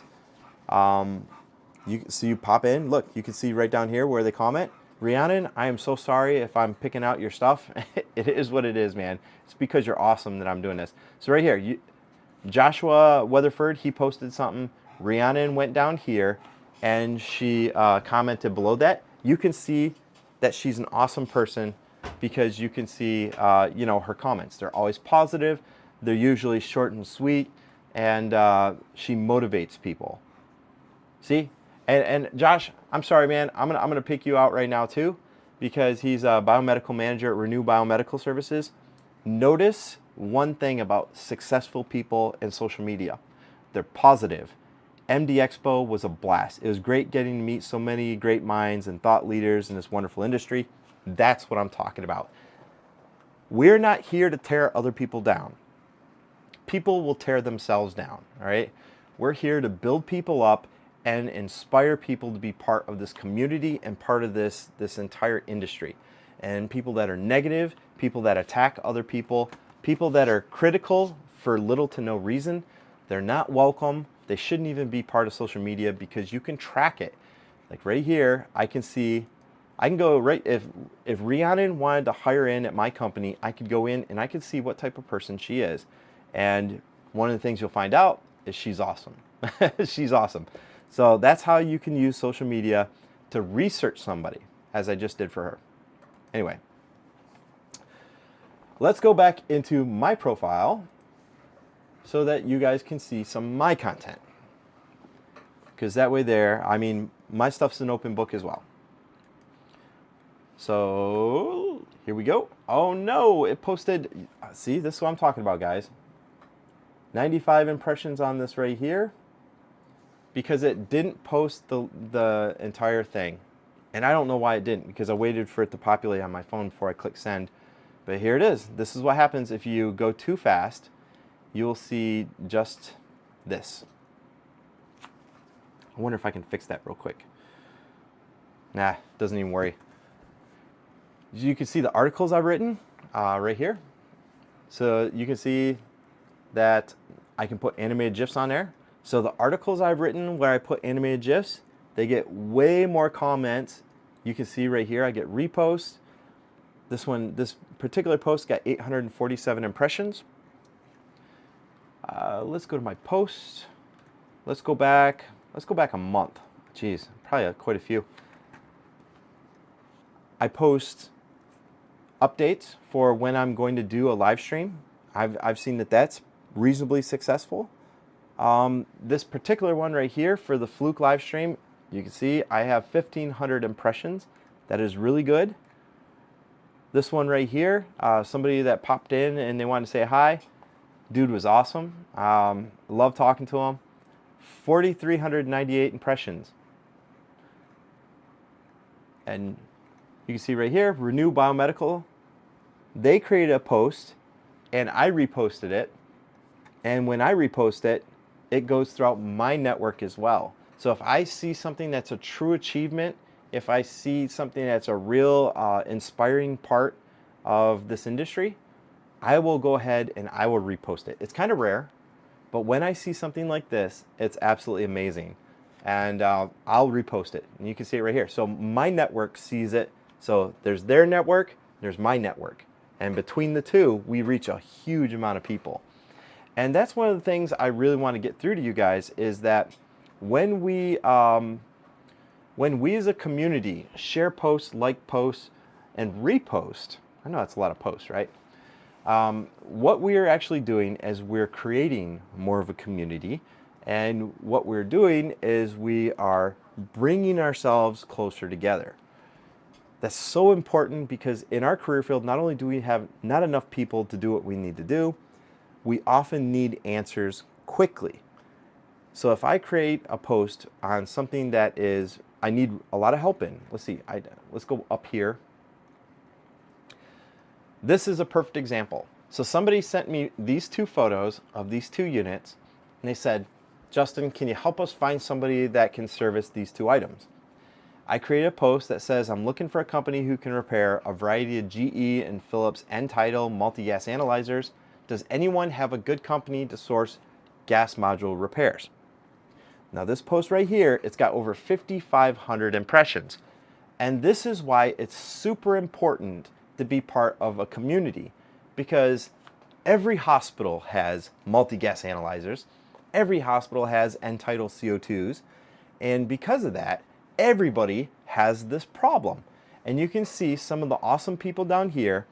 So you pop in, look, you can see right down here where they comment. Rhiannon, I am so sorry if I'm picking out your stuff. It is what it is, man. It's because you're awesome that I'm doing this. So right here, Joshua Weatherford, he posted something. Rhiannon went down here and she commented below that. You can see that she's an awesome person because you can see, her comments. They're always positive. They're usually short and sweet, and she motivates people. See? And Josh, I'm sorry, man. I'm gonna pick you out right now too, because he's a biomedical manager at Renew Biomedical Services. Notice one thing about successful people in social media: they're positive. MD Expo was a blast. It was great getting to meet so many great minds and thought leaders in this wonderful industry. That's what I'm talking about. We're not here to tear other people down. People will tear themselves down. All right. We're here to build people up and inspire people to be part of this community and part of this entire industry. And people that are negative, people that attack other people, people that are critical for little to no reason, they're not welcome. They shouldn't even be part of social media because you can track it. Like right here, I can go right, if Rhiannon wanted to hire in at my company, I could go in and I could see what type of person she is. And one of the things you'll find out is she's awesome. She's awesome. So that's how you can use social media to research somebody, as I just did for her. Anyway, let's go back into my profile so that you guys can see some of my content. Because that way my stuff's an open book as well. So here we go. Oh no, it posted, see, this is what I'm talking about, guys. 95 impressions on this right here, because it didn't post the entire thing. And I don't know why it didn't, because I waited for it to populate on my phone before I click send. But here it is. This is what happens if you go too fast. You'll see just this. I wonder if I can fix that real quick. Nah, doesn't even worry. You can see the articles I've written right here. So you can see that I can put animated GIFs on there. So the articles I've written where I put animated GIFs, they get way more comments. You can see right here, I get reposts. This particular post got 847 impressions. Let's go to my post. Let's go back a month. Geez, probably quite a few. I post updates for when I'm going to do a live stream. I've seen that that's reasonably successful. This particular one right here for the Fluke live stream, you can see I have 1,500 impressions. That is really good. This one right here, somebody that popped in and they wanted to say hi. Dude was awesome. Love talking to him. 4,398 impressions. And you can see right here, Renew Biomedical. They created a post and I reposted it. And when I repost it, it goes throughout my network as well. So if I see something that's a true achievement, if I see something that's a real inspiring part of this industry, I will go ahead and I will repost it. It's kind of rare, but when I see something like this, it's absolutely amazing. And I'll repost it. And you can see it right here. So my network sees it. So there's their network, there's my network. And between the two, we reach a huge amount of people. And that's one of the things I really want to get through to you guys is that when we as a community share posts, like posts, and repost, I know that's a lot of posts, right? What we are actually doing is we're creating more of a community. And what we're doing is we are bringing ourselves closer together. That's so important because in our career field, not only do we have not enough people to do what we need to do, we often need answers quickly. So if I create a post on something that is I need a lot of help in. Let's see, let's go up here. This is a perfect example. So somebody sent me these two photos of these two units, and they said, Justin, can you help us find somebody that can service these two items? I created a post that says, I'm looking for a company who can repair a variety of GE and Philips N-Tidal multi-gas analyzers. Does anyone have a good company to source gas module repairs? Now this post right here, it's got over 5,500 impressions. And this is why it's super important to be part of a community, because every hospital has multi-gas analyzers. Every hospital has N-Tidal CO2s. And because of that, everybody has this problem. And you can see some of the awesome people down here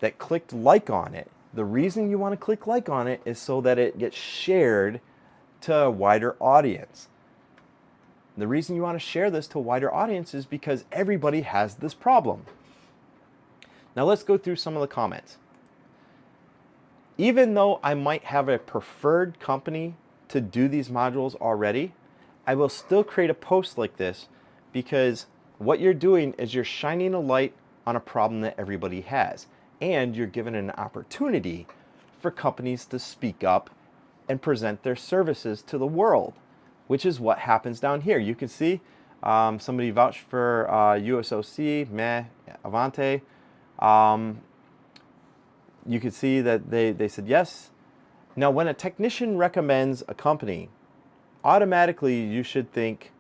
that clicked like on it. The reason you want to click like on it is so that it gets shared to a wider audience. The reason you want to share this to a wider audience is because everybody has this problem. Now let's go through some of the comments. Even though I might have a preferred company to do these modules already, I will still create a post like this, because what you're doing is you're shining a light on a problem that everybody has, and you're given an opportunity for companies to speak up and present their services to the world, which is what happens down here. You can see somebody vouched for USOC, meh, Avante. You can see that they said yes. Now, when a technician recommends a company, automatically you should think,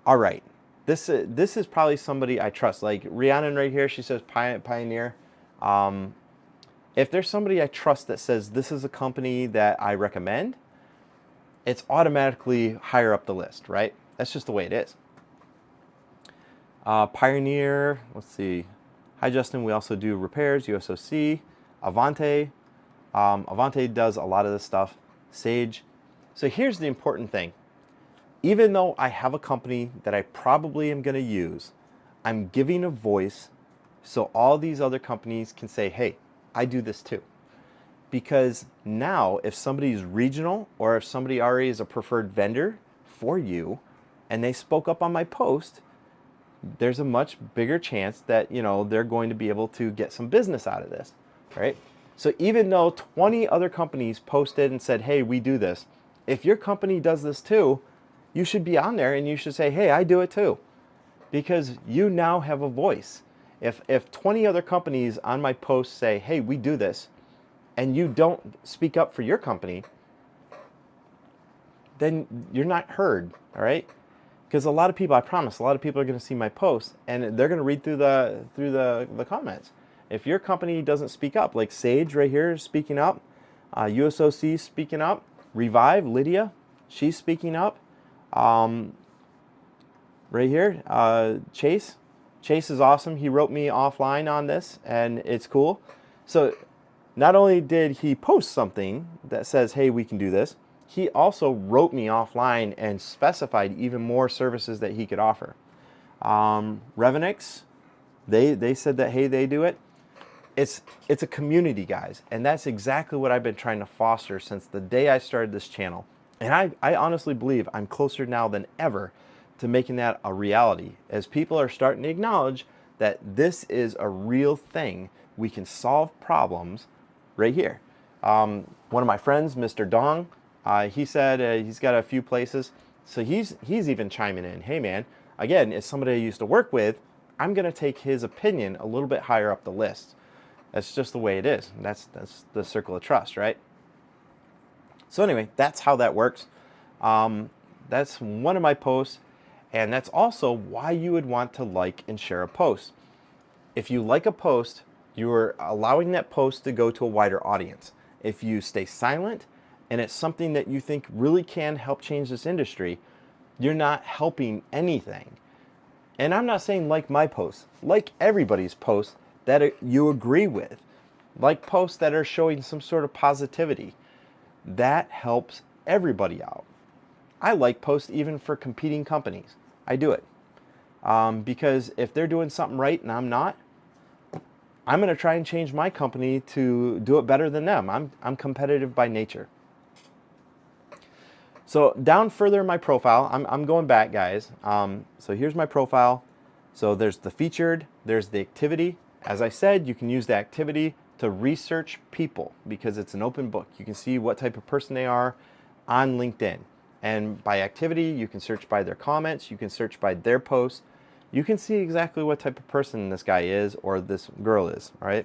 all right, this is probably somebody I trust. Like Rhiannon right here, she says Pioneer. If there's somebody I trust that says this is a company that I recommend, it's automatically higher up the list, right? That's just the way it is. Pioneer, let's see. Hi, Justin. We also do repairs, USOC, Avante. Avante does a lot of this stuff. Sage. So here's the important thing. Even though I have a company that I probably am going to use, I'm giving a voice so all these other companies can say, hey, I do this too. Because now if somebody's regional, or if somebody already is a preferred vendor for you and they spoke up on my post, there's a much bigger chance that, you know, they're going to be able to get some business out of this, right? So even though 20 other companies posted and said, hey, we do this, if your company does this too, you should be on there and you should say, hey, I do it too, because you now have a voice. If 20 other companies on my post say, hey, we do this, and you don't speak up for your company, then you're not heard, all right? Because a lot of people, I promise, a lot of people are going to see my post and they're going to read through the comments. If your company doesn't speak up, like Sage right here is speaking up, USOC is speaking up, Revive, Lydia, she's speaking up. Right here, Chase is awesome. He wrote me offline on this and it's cool. So not only did he post something that says, hey, we can do this, he also wrote me offline and specified even more services that he could offer. Revenix, they said that, hey, they do it. It's a community, guys, and that's exactly what I've been trying to foster since the day I started this channel. And I honestly believe I'm closer now than ever to making that a reality, as people are starting to acknowledge that this is a real thing. We can solve problems right here. One of my friends, Mr. Dong, he said he's got a few places, so he's even chiming in. Hey man, again, as somebody I used to work with, I'm going to take his opinion a little bit higher up the list. That's just the way it is. That's the circle of trust, right? So anyway, that's how that works. That's one of my posts, and that's also why you would want to like and share a post. If you like a post, you're allowing that post to go to a wider audience. If you stay silent and it's something that you think really can help change this industry, you're not helping anything. And I'm not saying like my posts, like everybody's posts that you agree with, like posts that are showing some sort of positivity. That helps everybody out. I like posts even for competing companies. I do it because if they're doing something right and I'm not, I'm going to try and change my company to do it better than them. I'm competitive by nature. So down further in my profile, I'm going back, guys. So here's my profile. So there's the featured, there's the activity. As I said, you can use the activity to research people because it's an open book. You can see what type of person they are on LinkedIn. And by activity, you can search by their comments, you can search by their posts. You can see exactly what type of person this guy is or this girl is, right?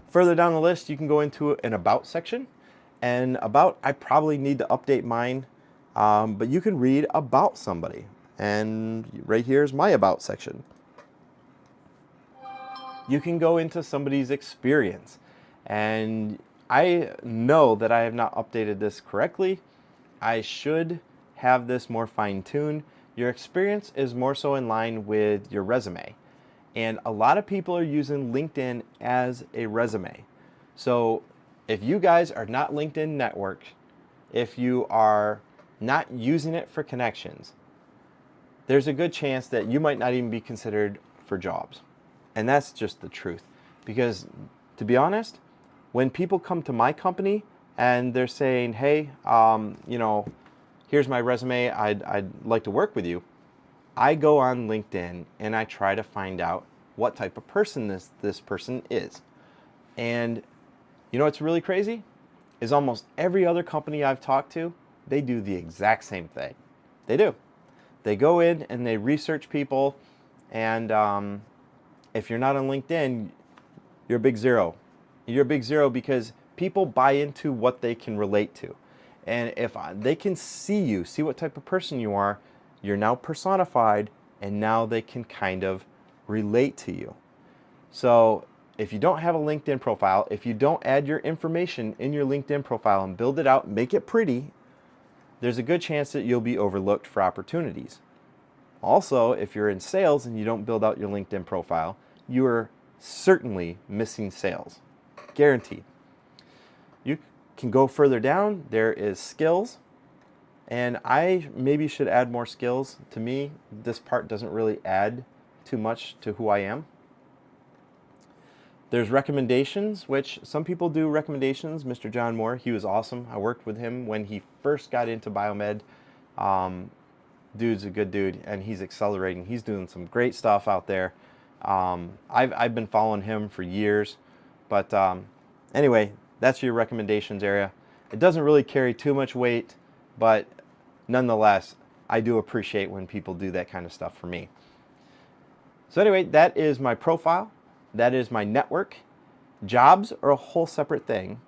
Further down the list, you can go into an about section. And about, I probably need to update mine, but you can read about somebody. And right here is my about section. You can go into somebody's experience. And I know that I have not updated this correctly. I should have this more fine-tuned. Your experience is more so in line with your resume. And a lot of people are using LinkedIn as a resume. So if you guys are not LinkedIn networked, if you are not using it for connections, there's a good chance that you might not even be considered for jobs. And that's just the truth. Because to be honest, when people come to my company and they're saying, hey, here's my resume, I'd like to work with you, I go on LinkedIn and I try to find out what type of person this person is. And you know what's really crazy? Is almost every other company I've talked to, they do the exact same thing. They do. They go in and they research people, and if you're not on LinkedIn, you're a big zero. You're a big zero because people buy into what they can relate to. And if they can see you, see what type of person you are, you're now personified, and now they can kind of relate to you. So if you don't have a LinkedIn profile, if you don't add your information in your LinkedIn profile and build it out, make it pretty, there's a good chance that you'll be overlooked for opportunities. Also, if you're in sales and you don't build out your LinkedIn profile, you are certainly missing sales. Guaranteed. You can go further down. There is skills. And I maybe should add more skills. To me, this part doesn't really add too much to who I am. There's recommendations, which some people do recommendations. Mr. John Moore, he was awesome. I worked with him when he first got into biomed. Dude's a good dude, and he's accelerating. He's doing some great stuff out there. I've been following him for years. But anyway, that's your recommendations area. It doesn't really carry too much weight, but nonetheless, I do appreciate when people do that kind of stuff for me. So anyway, that is my profile. That is my network. Jobs are a whole separate thing.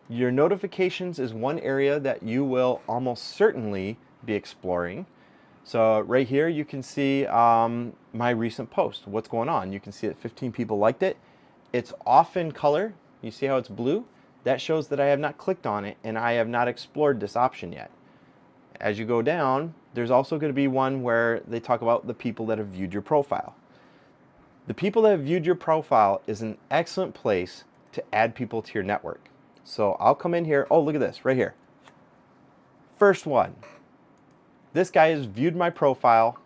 Your notifications is one area that you will almost certainly be exploring. So right here, you can see my recent post, what's going on. You can see that 15 people liked it. It's off in color. You see how it's blue? That shows that I have not clicked on it and I have not explored this option yet. As you go down, there's also going to be one where they talk about the people that have viewed your profile. The people that have viewed your profile is an excellent place to add people to your network. So I'll come in here. Oh, look at this right here. First one. This guy has viewed my profile.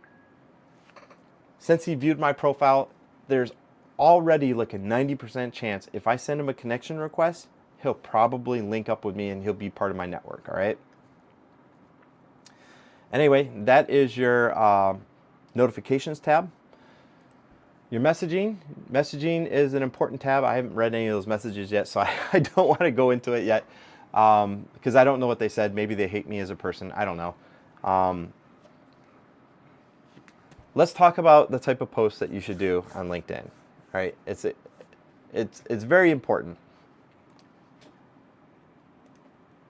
Since he viewed my profile, there's already like a 90% chance if I send him a connection request, he'll probably link up with me and he'll be part of my network, all right? Anyway, that is your notifications tab. Your messaging. Messaging is an important tab. I haven't read any of those messages yet, so I don't want to go into it yet because I don't know what they said. Maybe they hate me as a person. I don't know. Let's talk about the type of posts that you should do on LinkedIn. All right, it's very important.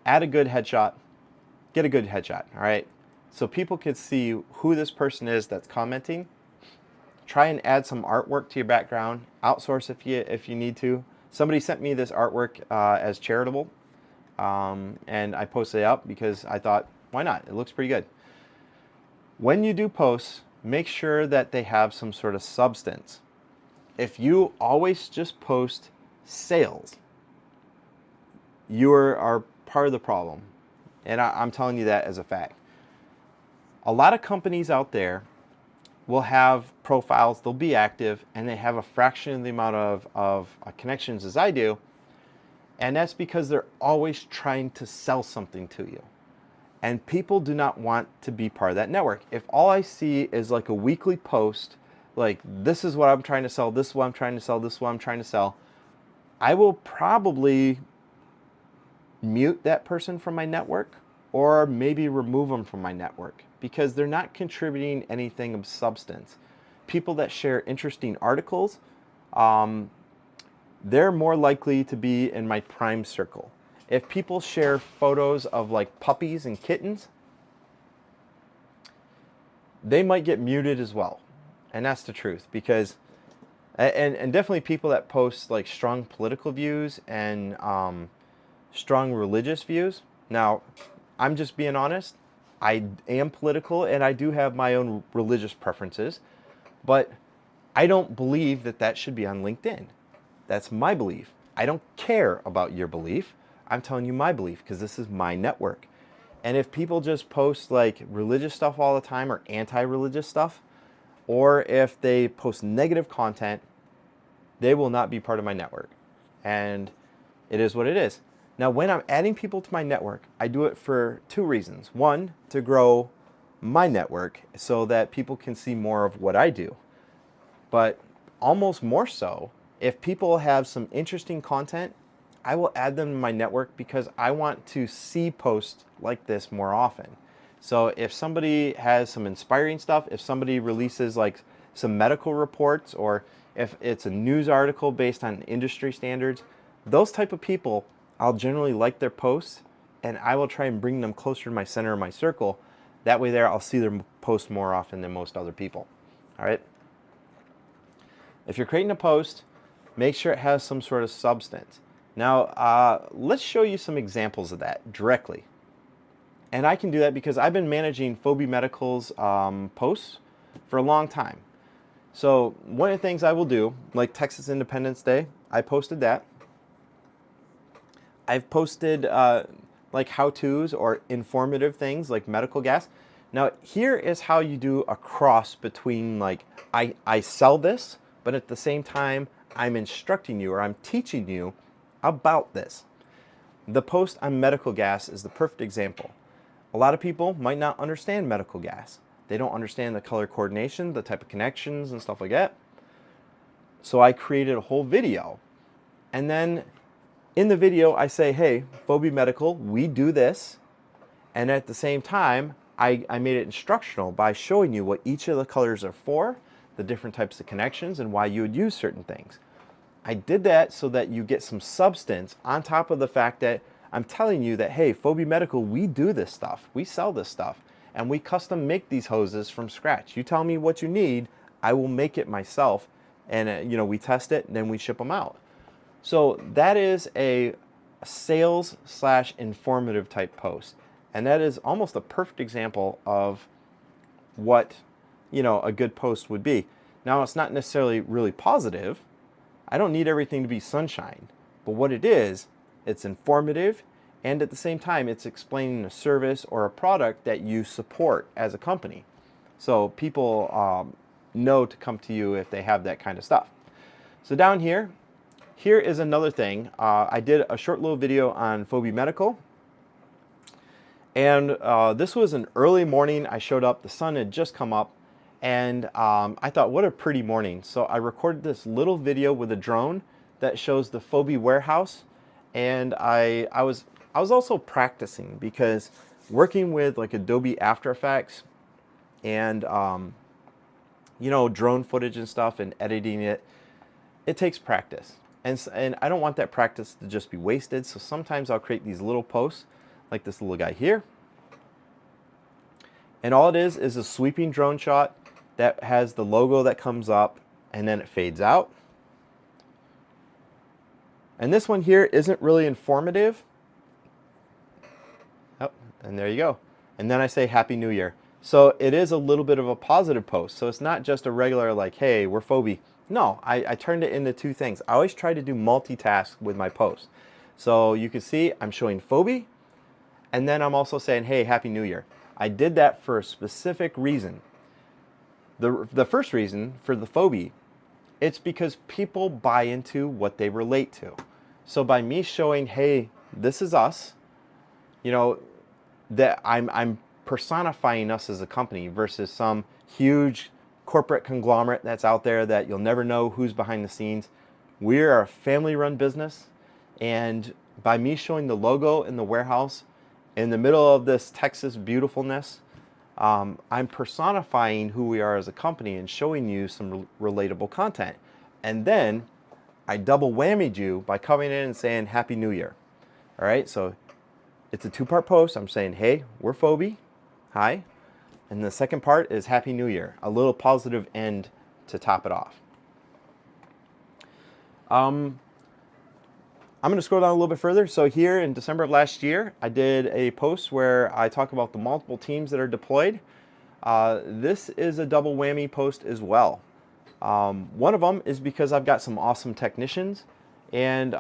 Add a good headshot. Get a good headshot. All right, so people can see who this person is that's commenting. Try and add some artwork to your background. Outsource if you need to. Somebody sent me this artwork as charitable, and I posted it up because I thought, why not? It looks pretty good. When you do posts, make sure that they have some sort of substance. If you always just post sales, you are part of the problem. And I'm telling you that as a fact. A lot of companies out there will have profiles, they'll be active, and they have a fraction of the amount of connections as I do. And that's because they're always trying to sell something to you. And people do not want to be part of that network. If all I see is like a weekly post, like this is what I'm trying to sell, this is what I'm trying to sell, this is what I'm trying to sell, I will probably mute that person from my network or maybe remove them from my network because they're not contributing anything of substance. People that share interesting articles, they're more likely to be in my prime circle. If people share photos of like puppies and kittens, they might get muted as well. And that's the truth, because and definitely people that post like strong political views and strong religious views. Now, I'm just being honest. I am political and I do have my own religious preferences, but I don't believe that that should be on LinkedIn. That's my belief. I don't care about your belief. I'm telling you my belief because this is my network. And if people just post like religious stuff all the time or anti-religious stuff, or if they post negative content, they will not be part of my network. And it is what it is. Now, when I'm adding people to my network, I do it for two reasons. One, to grow my network so that people can see more of what I do. But almost more so, if people have some interesting content, I will add them to my network because I want to see posts like this more often. So if somebody has some inspiring stuff, if somebody releases like some medical reports, or if it's a news article based on industry standards, those type of people, I'll generally like their posts and I will try and bring them closer to my center of my circle. That way there, I'll see their posts more often than most other people. All right. If you're creating a post, make sure it has some sort of substance. Now, let's show you some examples of that directly. And I can do that because I've been managing Phobie Medical's posts for a long time. So one of the things I will do, like Texas Independence Day, I posted that. I've posted like how-tos or informative things like medical gas. Now, here is how you do a cross between like, I sell this, but at the same time, I'm instructing you or I'm teaching you about this. The post on medical gas is the perfect example. A lot of people might not understand medical gas. They don't understand the color coordination, the type of connections and stuff like that. So I created a whole video. And then in the video, I say, hey, Phobie Medical, we do this. And at the same time, I made it instructional by showing you what each of the colors are for, the different types of connections, and why you would use certain things. I did that so that you get some substance on top of the fact that I'm telling you that, hey, Phobie Medical, we do this stuff. We sell this stuff. And we custom make these hoses from scratch. You tell me what you need, I will make it myself. And we test it, and then we ship them out. So that is a sales / informative type post. And that is almost a perfect example of what a good post would be. Now, it's not necessarily really positive. I don't need everything to be sunshine. But what it is, it's informative, and at the same time, it's explaining a service or a product that you support as a company. So people know to come to you if they have that kind of stuff. So down here is another thing. I did a short little video on Phobie Medical. And this was an early morning. I showed up, the sun had just come up, and I thought, what a pretty morning. So I recorded this little video with a drone that shows the Phobie warehouse. And I was also practicing because working with like Adobe After Effects and drone footage and stuff and editing it, it takes practice. And I don't want that practice to just be wasted. So sometimes I'll create these little posts like this little guy here. And all it is a sweeping drone shot that has the logo that comes up and then it fades out. And this one here isn't really informative. Oh, and there you go. And then I say Happy New Year. So it is a little bit of a positive post. So it's not just a regular like, hey, we're Phobie. No, I turned it into two things. I always try to do multitask with my posts. So you can see I'm showing Phobie, and then I'm also saying, hey, Happy New Year. I did that for a specific reason. The first reason for the Phobie, it's because people buy into what they relate to. So by me showing, hey, this is us, that I'm personifying us as a company versus some huge corporate conglomerate that's out there that you'll never know who's behind the scenes. We're a family-run business, and by me showing the logo in the warehouse in the middle of this Texas beautifulness, I'm personifying who we are as a company and showing you some relatable content. And then I double whammied you by coming in and saying Happy New Year. All right, so it's a two-part post. I'm saying, hey, we're Phoebe. Hi. And the second part is Happy New Year, a little positive end to top it off. I'm going to scroll down a little bit further. So here in December of last year, I did a post where I talk about the multiple teams that are deployed. This is a double whammy post as well. One of them is because I've got some awesome technicians, and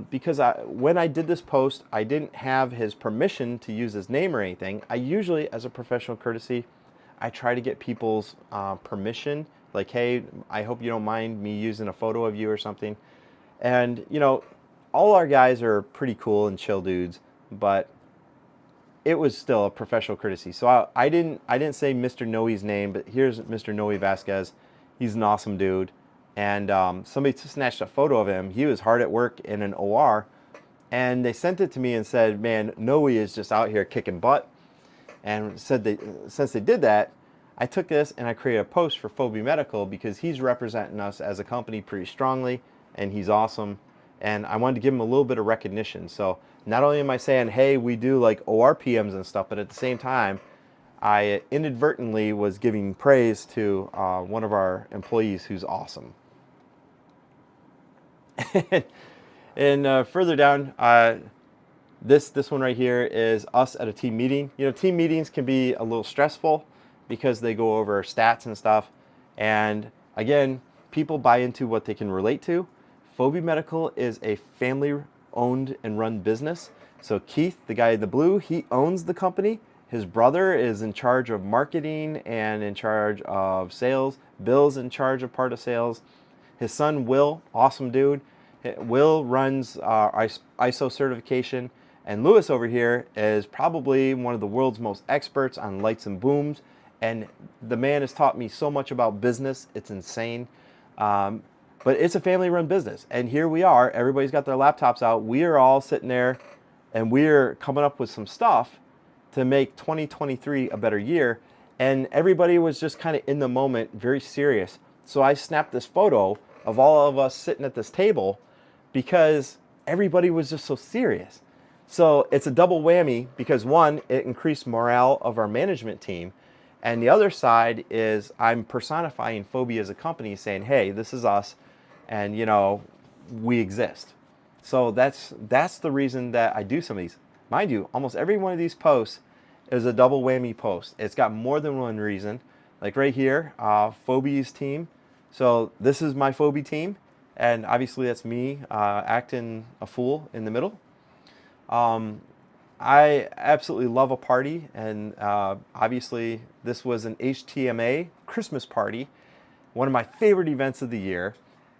because when I did this post, I didn't have his permission to use his name or anything. I usually, as a professional courtesy, I try to get people's permission, like, hey, I hope you don't mind me using a photo of you or something. And, you know, all our guys are pretty cool and chill dudes, but it was still a professional courtesy. So I didn't say Mr. Noe's name, but here's Mr. Noe Vasquez. He's an awesome dude. And somebody snatched a photo of him. He was hard at work in an OR, and they sent it to me and said, man, Noe is just out here kicking butt. And said since they did that, I took this and I created a post for Phoebe Medical because he's representing us as a company pretty strongly, and he's awesome. And I wanted to give him a little bit of recognition. So not only am I saying, hey, we do like OR PMs and stuff, but at the same time, I inadvertently was giving praise to one of our employees who's awesome. And further down, this one right here is us at a team meeting. You know, team meetings can be a little stressful because they go over stats and stuff. And again, people buy into what they can relate to. Phoebe Medical is a family-owned and run business. So Keith, the guy in the blue, he owns the company. His brother is in charge of marketing and in charge of sales. Bill's in charge of part of sales. His son, Will, awesome dude. Will runs ISO certification. And Lewis over here is probably one of the world's most experts on lights and booms. And the man has taught me so much about business. It's insane. But it's a family-run business. And here we are. Everybody's got their laptops out. We are all sitting there, and we're coming up with some stuff to make 2023 a better year. And everybody was just kind of in the moment, very serious. So I snapped this photo of all of us sitting at this table because everybody was just so serious. So it's a double whammy because one, it increased morale of our management team. And the other side is I'm personifying Phoebe as a company saying, hey, this is us. And, you know, we exist. So that's the reason that I do some of these. Mind you, almost every one of these posts is a double whammy post. It's got more than one reason. Like right here, Phoebe's team. So this is my Phoebe team. And obviously that's me acting a fool in the middle. I absolutely love a party. And obviously this was an HTMA Christmas party. One of my favorite events of the year.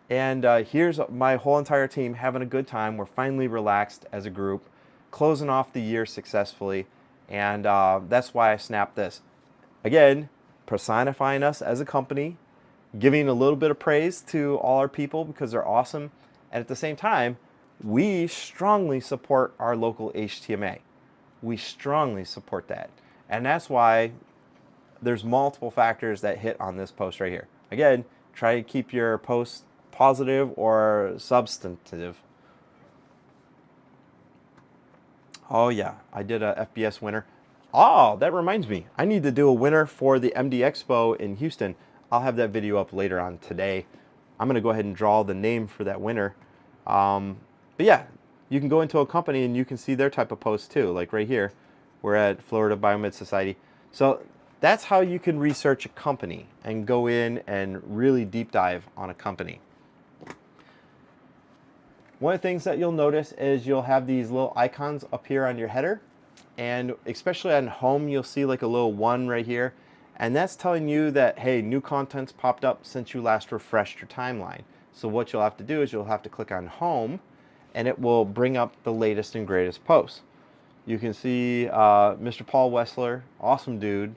And here's my whole entire team having a good time. We're finally relaxed as a group, closing off the year successfully. And that's why I snapped this. Again, personifying us as a company, giving a little bit of praise to all our people because they're awesome. And at the same time, we strongly support our local HTMA. We strongly support that. And that's why there's multiple factors that hit on this post right here. Again, try to keep your posts positive or substantive. Oh yeah, I did a FBS winner. Oh, that reminds me. I need to do a winner for the MD Expo in Houston. I'll have that video up later on today. I'm going to go ahead and draw the name for that winner. But yeah, you can go into a company and you can see their type of post too. Like right here, we're at Florida Biomed Society. So that's how you can research a company and go in and really deep dive on a company. One of the things that you'll notice is you'll have these little icons up here on your header. And especially on home, you'll see like a little 1 right here. And that's telling you that, hey, new content's popped up since you last refreshed your timeline. So what you'll have to do is you'll have to click on home, and it will bring up the latest and greatest posts. You can see Mr. Paul Wessler, awesome dude,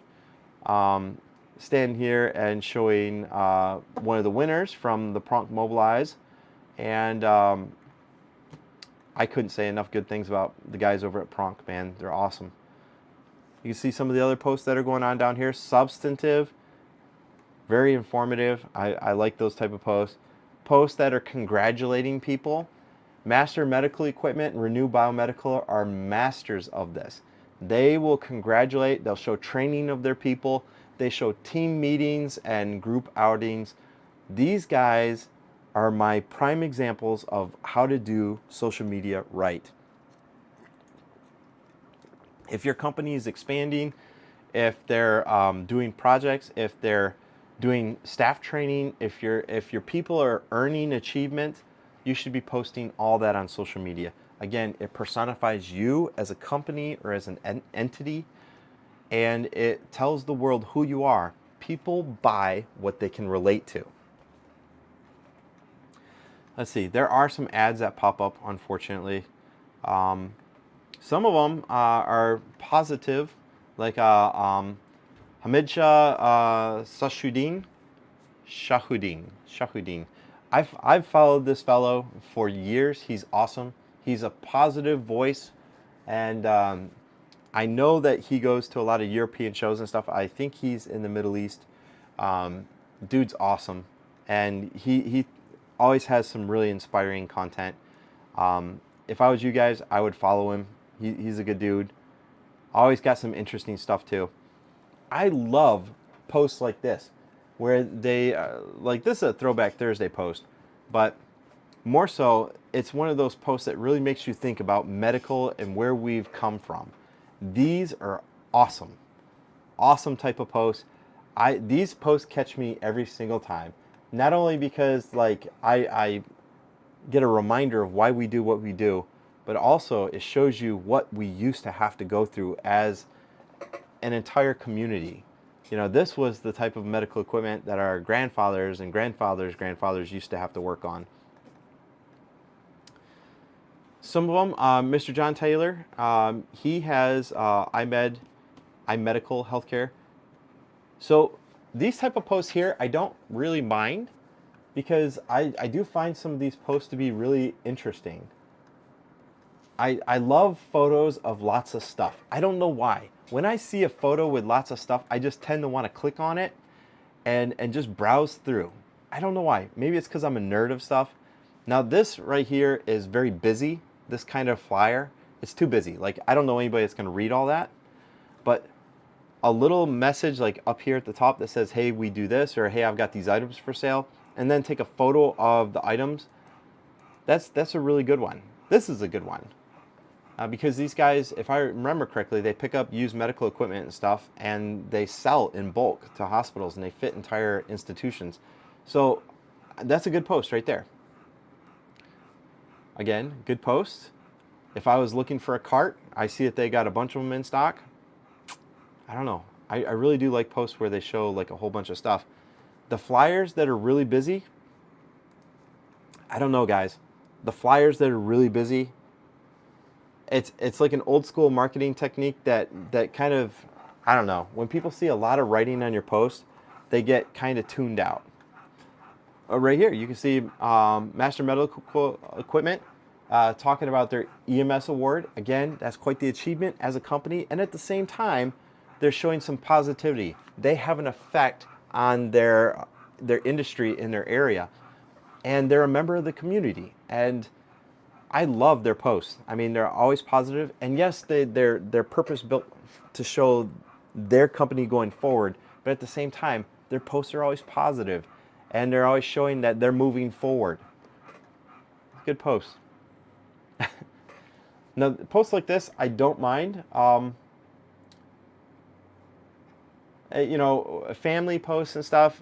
standing here and showing one of the winners from the Pronk Mobilize. And I couldn't say enough good things about the guys over at Pronk, man. They're awesome. You can see some of the other posts that are going on down here. Substantive, very informative. I like those type of posts. Posts that are congratulating people. Master Medical Equipment and Renew Biomedical are masters of this. They will congratulate, they'll show training of their people, they show team meetings and group outings. These guys are my prime examples of how to do social media right. If your company is expanding, if they're doing projects, if they're doing staff training, if your people are earning achievement, you should be posting all that on social media. Again, it personifies you as a company or as an entity, and it tells the world who you are. People buy what they can relate to. Let's see, there are some ads that pop up, unfortunately. Some of them are positive, like Hamid Shahudin. I've followed this fellow for years. He's awesome. He's a positive voice, and I know that he goes to a lot of European shows and stuff. I think he's in the Middle East. Dude's awesome, and he always has some really inspiring content. If I was you guys, I would follow him. He's a good dude. Always got some interesting stuff too. I love posts like this, where they, like this is a Throwback Thursday post, but more so, it's one of those posts that really makes you think about medical and where we've come from. These are awesome. Awesome type of posts. These posts catch me every single time. Not only because like I get a reminder of why we do what we do, but also it shows you what we used to have to go through as an entire community. You know, this was the type of medical equipment that our grandfathers and grandfathers used to have to work on. Some of them, Mr. John Taylor, he has iMedical Healthcare. So these type of posts here, I don't really mind, because I do find some of these posts to be really interesting. I love photos of lots of stuff. I don't know why. When I see a photo with lots of stuff, I just tend to want to click on it and just browse through. I don't know why. Maybe it's because I'm a nerd of stuff. Now this right here is very busy. This kind of flyer, it's too busy. Like, I don't know anybody that's going to read all that. But a little message like up here at the top that says, hey, we do this, or hey, I've got these items for sale, and then take a photo of the items. That's a really good one. This is a good one. Because these guys, if I remember correctly, they pick up used medical equipment and stuff, and they sell in bulk to hospitals, and they fit entire institutions. So that's a good post right there. Again, good post. If I was looking for a cart, I see that they got a bunch of them in stock. I don't know. I really do like posts where they show like a whole bunch of stuff. The flyers that are really busy, I don't know, guys. The flyers that are really busy, it's like an old school marketing technique that kind of, I don't know. When people see a lot of writing on your post, they get kind of tuned out. Right here, you can see Master Medical Equipment talking about their EMS award. Again, that's quite the achievement as a company, and at the same time, they're showing some positivity. They have an effect on their industry in their area, and they're a member of the community. And I love their posts. I mean, they're always positive, and yes, they're purpose built to show their company going forward. But at the same time, their posts are always positive, and they're always showing that they're moving forward. Good posts. Now, posts like this, I don't mind. You know, family posts and stuff,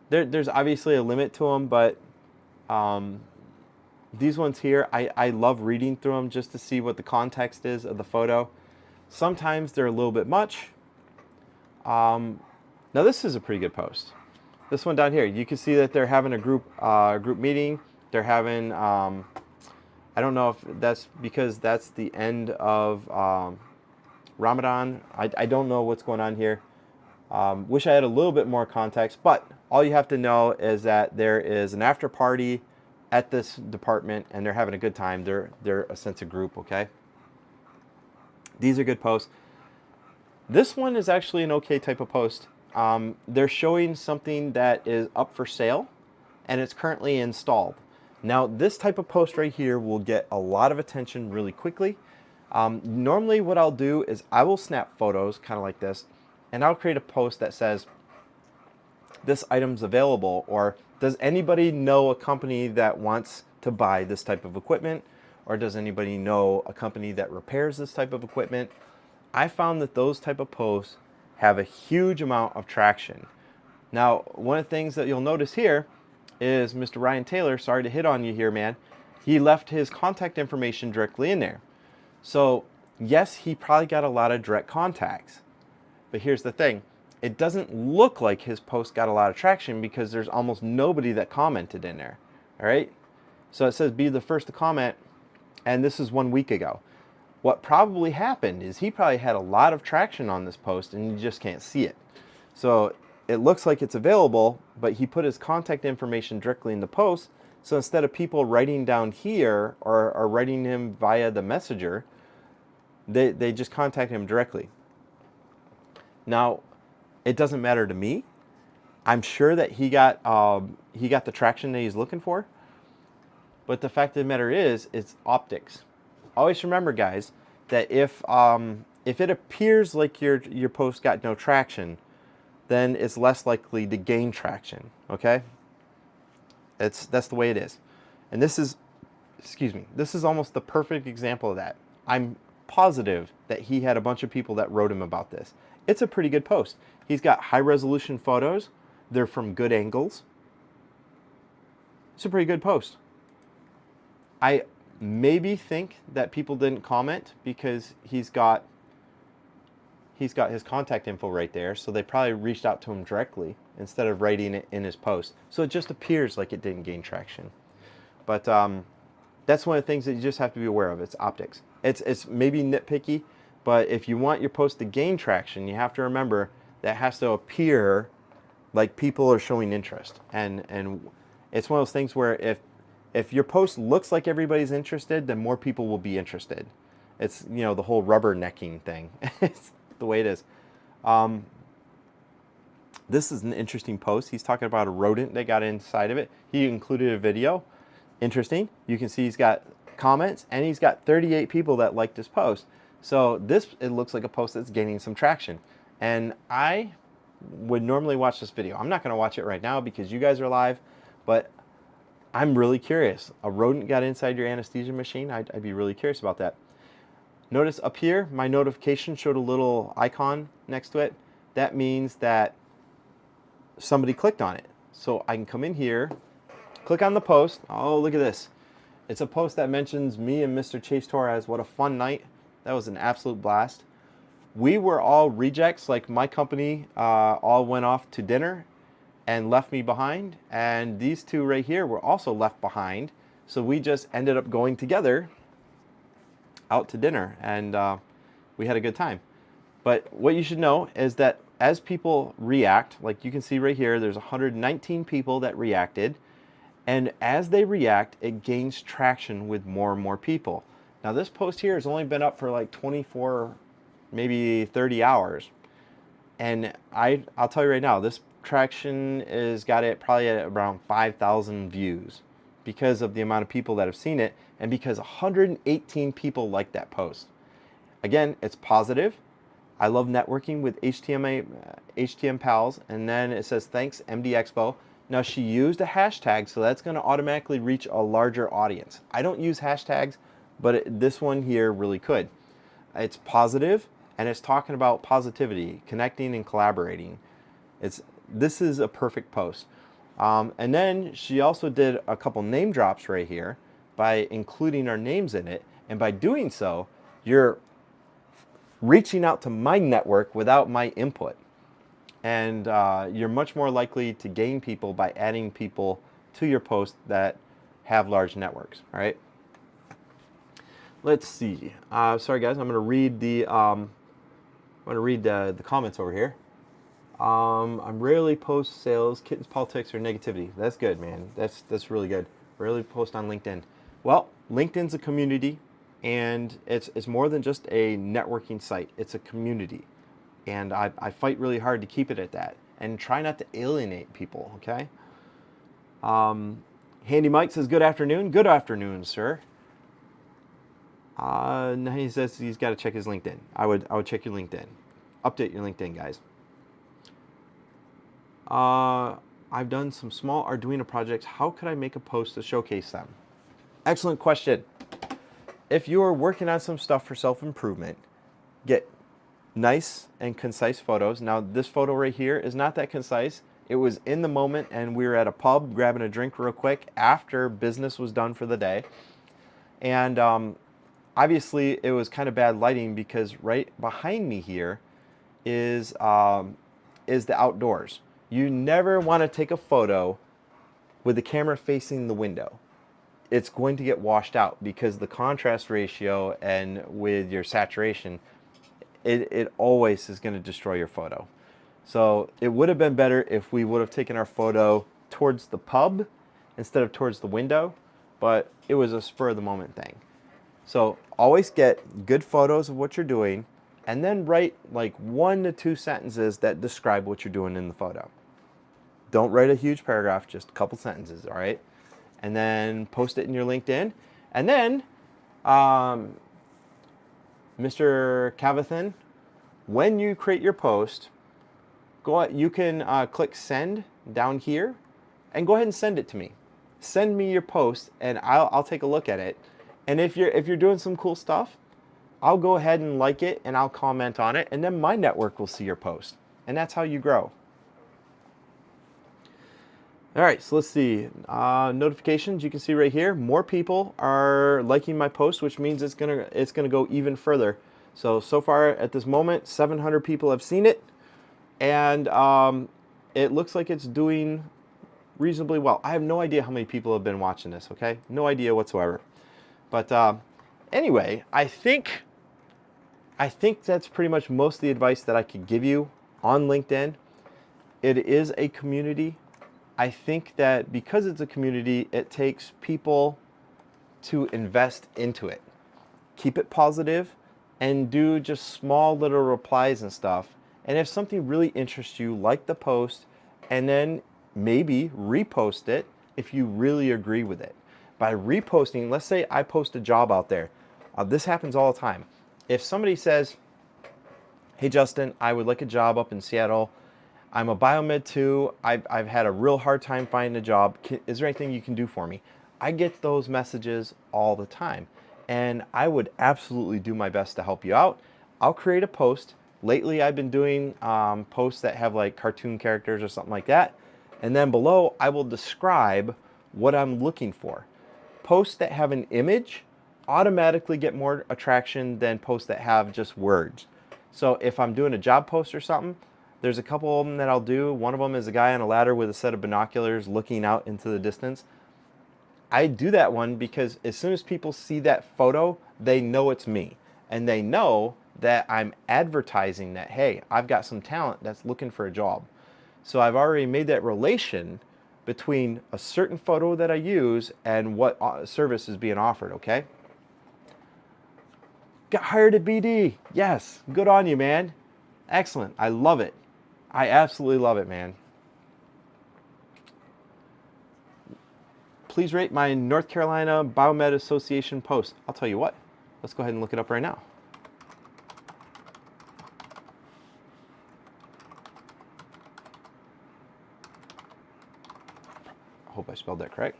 there's obviously a limit to them, but these ones here, I love reading through them just to see what the context is of the photo. Sometimes they're a little bit much. Now this is a pretty good post. This one down here, you can see that they're having a group meeting. They're having I don't know if that's because that's the end of Ramadan. I don't know what's going on here. Wish I had a little bit more context, but all you have to know is that there is an after party at this department and they're having a good time. They're a sense of group, okay? These are good posts. This one is actually an okay type of post. They're showing something that is up for sale and it's currently installed. Now, this type of post right here will get a lot of attention really quickly. Normally what I'll do is I will snap photos kind of like this, and I'll create a post that says, this item's available, or does anybody know a company that wants to buy this type of equipment? Or does anybody know a company that repairs this type of equipment? I found that those type of posts have a huge amount of traction. Now, one of the things that you'll notice here is Mr. Ryan Taylor, sorry to hit on you here, man. He left his contact information directly in there. So yes, he probably got a lot of direct contacts. But here's the thing. It doesn't look like his post got a lot of traction because there's almost nobody that commented in there. All right. So it says be the first to comment. And this is 1 week ago. What probably happened is he probably had a lot of traction on this post and you just can't see it. So it looks like it's available, but he put his contact information directly in the post. So instead of people writing down here or writing him via the messenger, they just contact him directly. Now, it doesn't matter to me. I'm sure that he got the traction that he's looking for. But the fact of the matter is, it's optics. Always remember, guys, that if it appears like your post got no traction, then it's less likely to gain traction. Okay? That's the way it is. And this is, this is almost the perfect example of that. I'm positive that he had a bunch of people that wrote him about this. It's a pretty good post. He's got high resolution photos. They're from good angles. It's a pretty good post. I maybe think that people didn't comment because he's got his contact info right there, so they probably reached out to him directly instead of writing it in his post. So it just appears like it didn't gain traction. But that's one of the things that you just have to be aware of. It's optics. It's maybe nitpicky, but if you want your post to gain traction, you have to remember that has to appear like people are showing interest. And it's one of those things where if your post looks like everybody's interested, then more people will be interested. It's, the whole rubbernecking thing. It's the way it is. This is an interesting post. He's talking about a rodent that got inside of it. He included a video. Interesting. You can see he's got comments and he's got 38 people that liked his post. So it looks like a post that's gaining some traction. And I would normally watch this video. I'm not going to watch it right now because you guys are live, but I'm really curious. A rodent got inside your anesthesia machine? I'd be really curious about that. Notice up here, my notification showed a little icon next to it. That means that somebody clicked on it. So I can come in here, click on the post. Oh, look at this. It's a post that mentions me and Mr. Chase Torres. What a fun night. That was an absolute blast. We were all rejects, like my company all went off to dinner and left me behind. And these two right here were also left behind. So we just ended up going together out to dinner and we had a good time. But what you should know is that as people react, like you can see right here, there's 119 people that reacted. And as they react, it gains traction with more and more people. Now this post here has only been up for like 24, maybe 30 hours. And I'll tell you right now, this traction is got it probably at around 5,000 views because of the amount of people that have seen it and because 118 people liked that post. Again, it's positive. I love networking with HTM pals. And then it says, thanks, MD Expo. Now she used a hashtag, so that's going to automatically reach a larger audience. I don't use hashtags, but this one here really could. It's positive, and it's talking about positivity, connecting and collaborating. This is a perfect post. And then she also did a couple name drops right here by including our names in it. And by doing so, you're reaching out to my network without my input. And you're much more likely to gain people by adding people to your post that have large networks, all right? Let's see. Sorry guys, I'm going to read the comments over here. I rarely post sales, kittens, politics, or negativity. That's good, man. That's really good. Rarely post on LinkedIn. Well, LinkedIn's a community, and it's more than just a networking site. It's a community, and I fight really hard to keep it at that, and try not to alienate people. Okay. Handy Mike says, "Good afternoon." Good afternoon, sir. Now he says he's got to check his LinkedIn. I would check your LinkedIn. Update your LinkedIn, guys. I've done some small Arduino projects. How could I make a post to showcase them? Excellent question. If you are working on some stuff for self-improvement, get nice and concise photos. Now, this photo right here is not that concise. It was in the moment, and we were at a pub grabbing a drink real quick after business was done for the day. And obviously, it was kind of bad lighting because right behind me here is the outdoors. You never want to take a photo with the camera facing the window. It's going to get washed out because the contrast ratio and with your saturation, it always is going to destroy your photo. So it would have been better if we would have taken our photo towards the pub instead of towards the window, but it was a spur of the moment thing. So always get good photos of what you're doing, and then write like 1 to 2 sentences that describe what you're doing in the photo. Don't write a huge paragraph, just a couple sentences, all right? And then post it in your LinkedIn. And then, Mr. Cavathan, when you create your post, you can click send down here and go ahead and send it to me. Send me your post and I'll take a look at it. And if you're doing some cool stuff, I'll go ahead and like it and I'll comment on it, and then my network will see your post. And that's how you grow. All right, so let's see. Notifications, you can see right here, more people are liking my post, which means it's gonna go even further. So far at this moment, 700 people have seen it, and it looks like it's doing reasonably well. I have no idea how many people have been watching this, okay? No idea whatsoever. But anyway, I think that's pretty much most of the advice that I could give you on LinkedIn. It is a community. I think that because it's a community, it takes people to invest into it. Keep it positive and do just small little replies and stuff. And if something really interests you, like the post, and then maybe repost it if you really agree with it. By reposting, let's say I post a job out there. This happens all the time. If somebody says, "Hey Justin, I would like a job up in Seattle. I'm a biomed too. I've had a real hard time finding a job. Is there anything you can do for me?" I get those messages all the time, and I would absolutely do my best to help you out. I'll create a post. Lately, I've been doing posts that have like cartoon characters or something like that, and then below I will describe what I'm looking for. Posts that have an image automatically get more attraction than posts that have just words. So if I'm doing a job post or something, there's a couple of them that I'll do. One of them is a guy on a ladder with a set of binoculars looking out into the distance. I do that one because as soon as people see that photo, they know it's me. And they know that I'm advertising that, hey, I've got some talent that's looking for a job. So I've already made that relation between a certain photo that I use and what service is being offered, okay? Got hired at BD. Yes, good on you, man. Excellent. I love it. I absolutely love it, man. Please rate my North Carolina Biomed Association post. I'll tell you what. Let's go ahead and look it up right now. I hope I spelled that correct.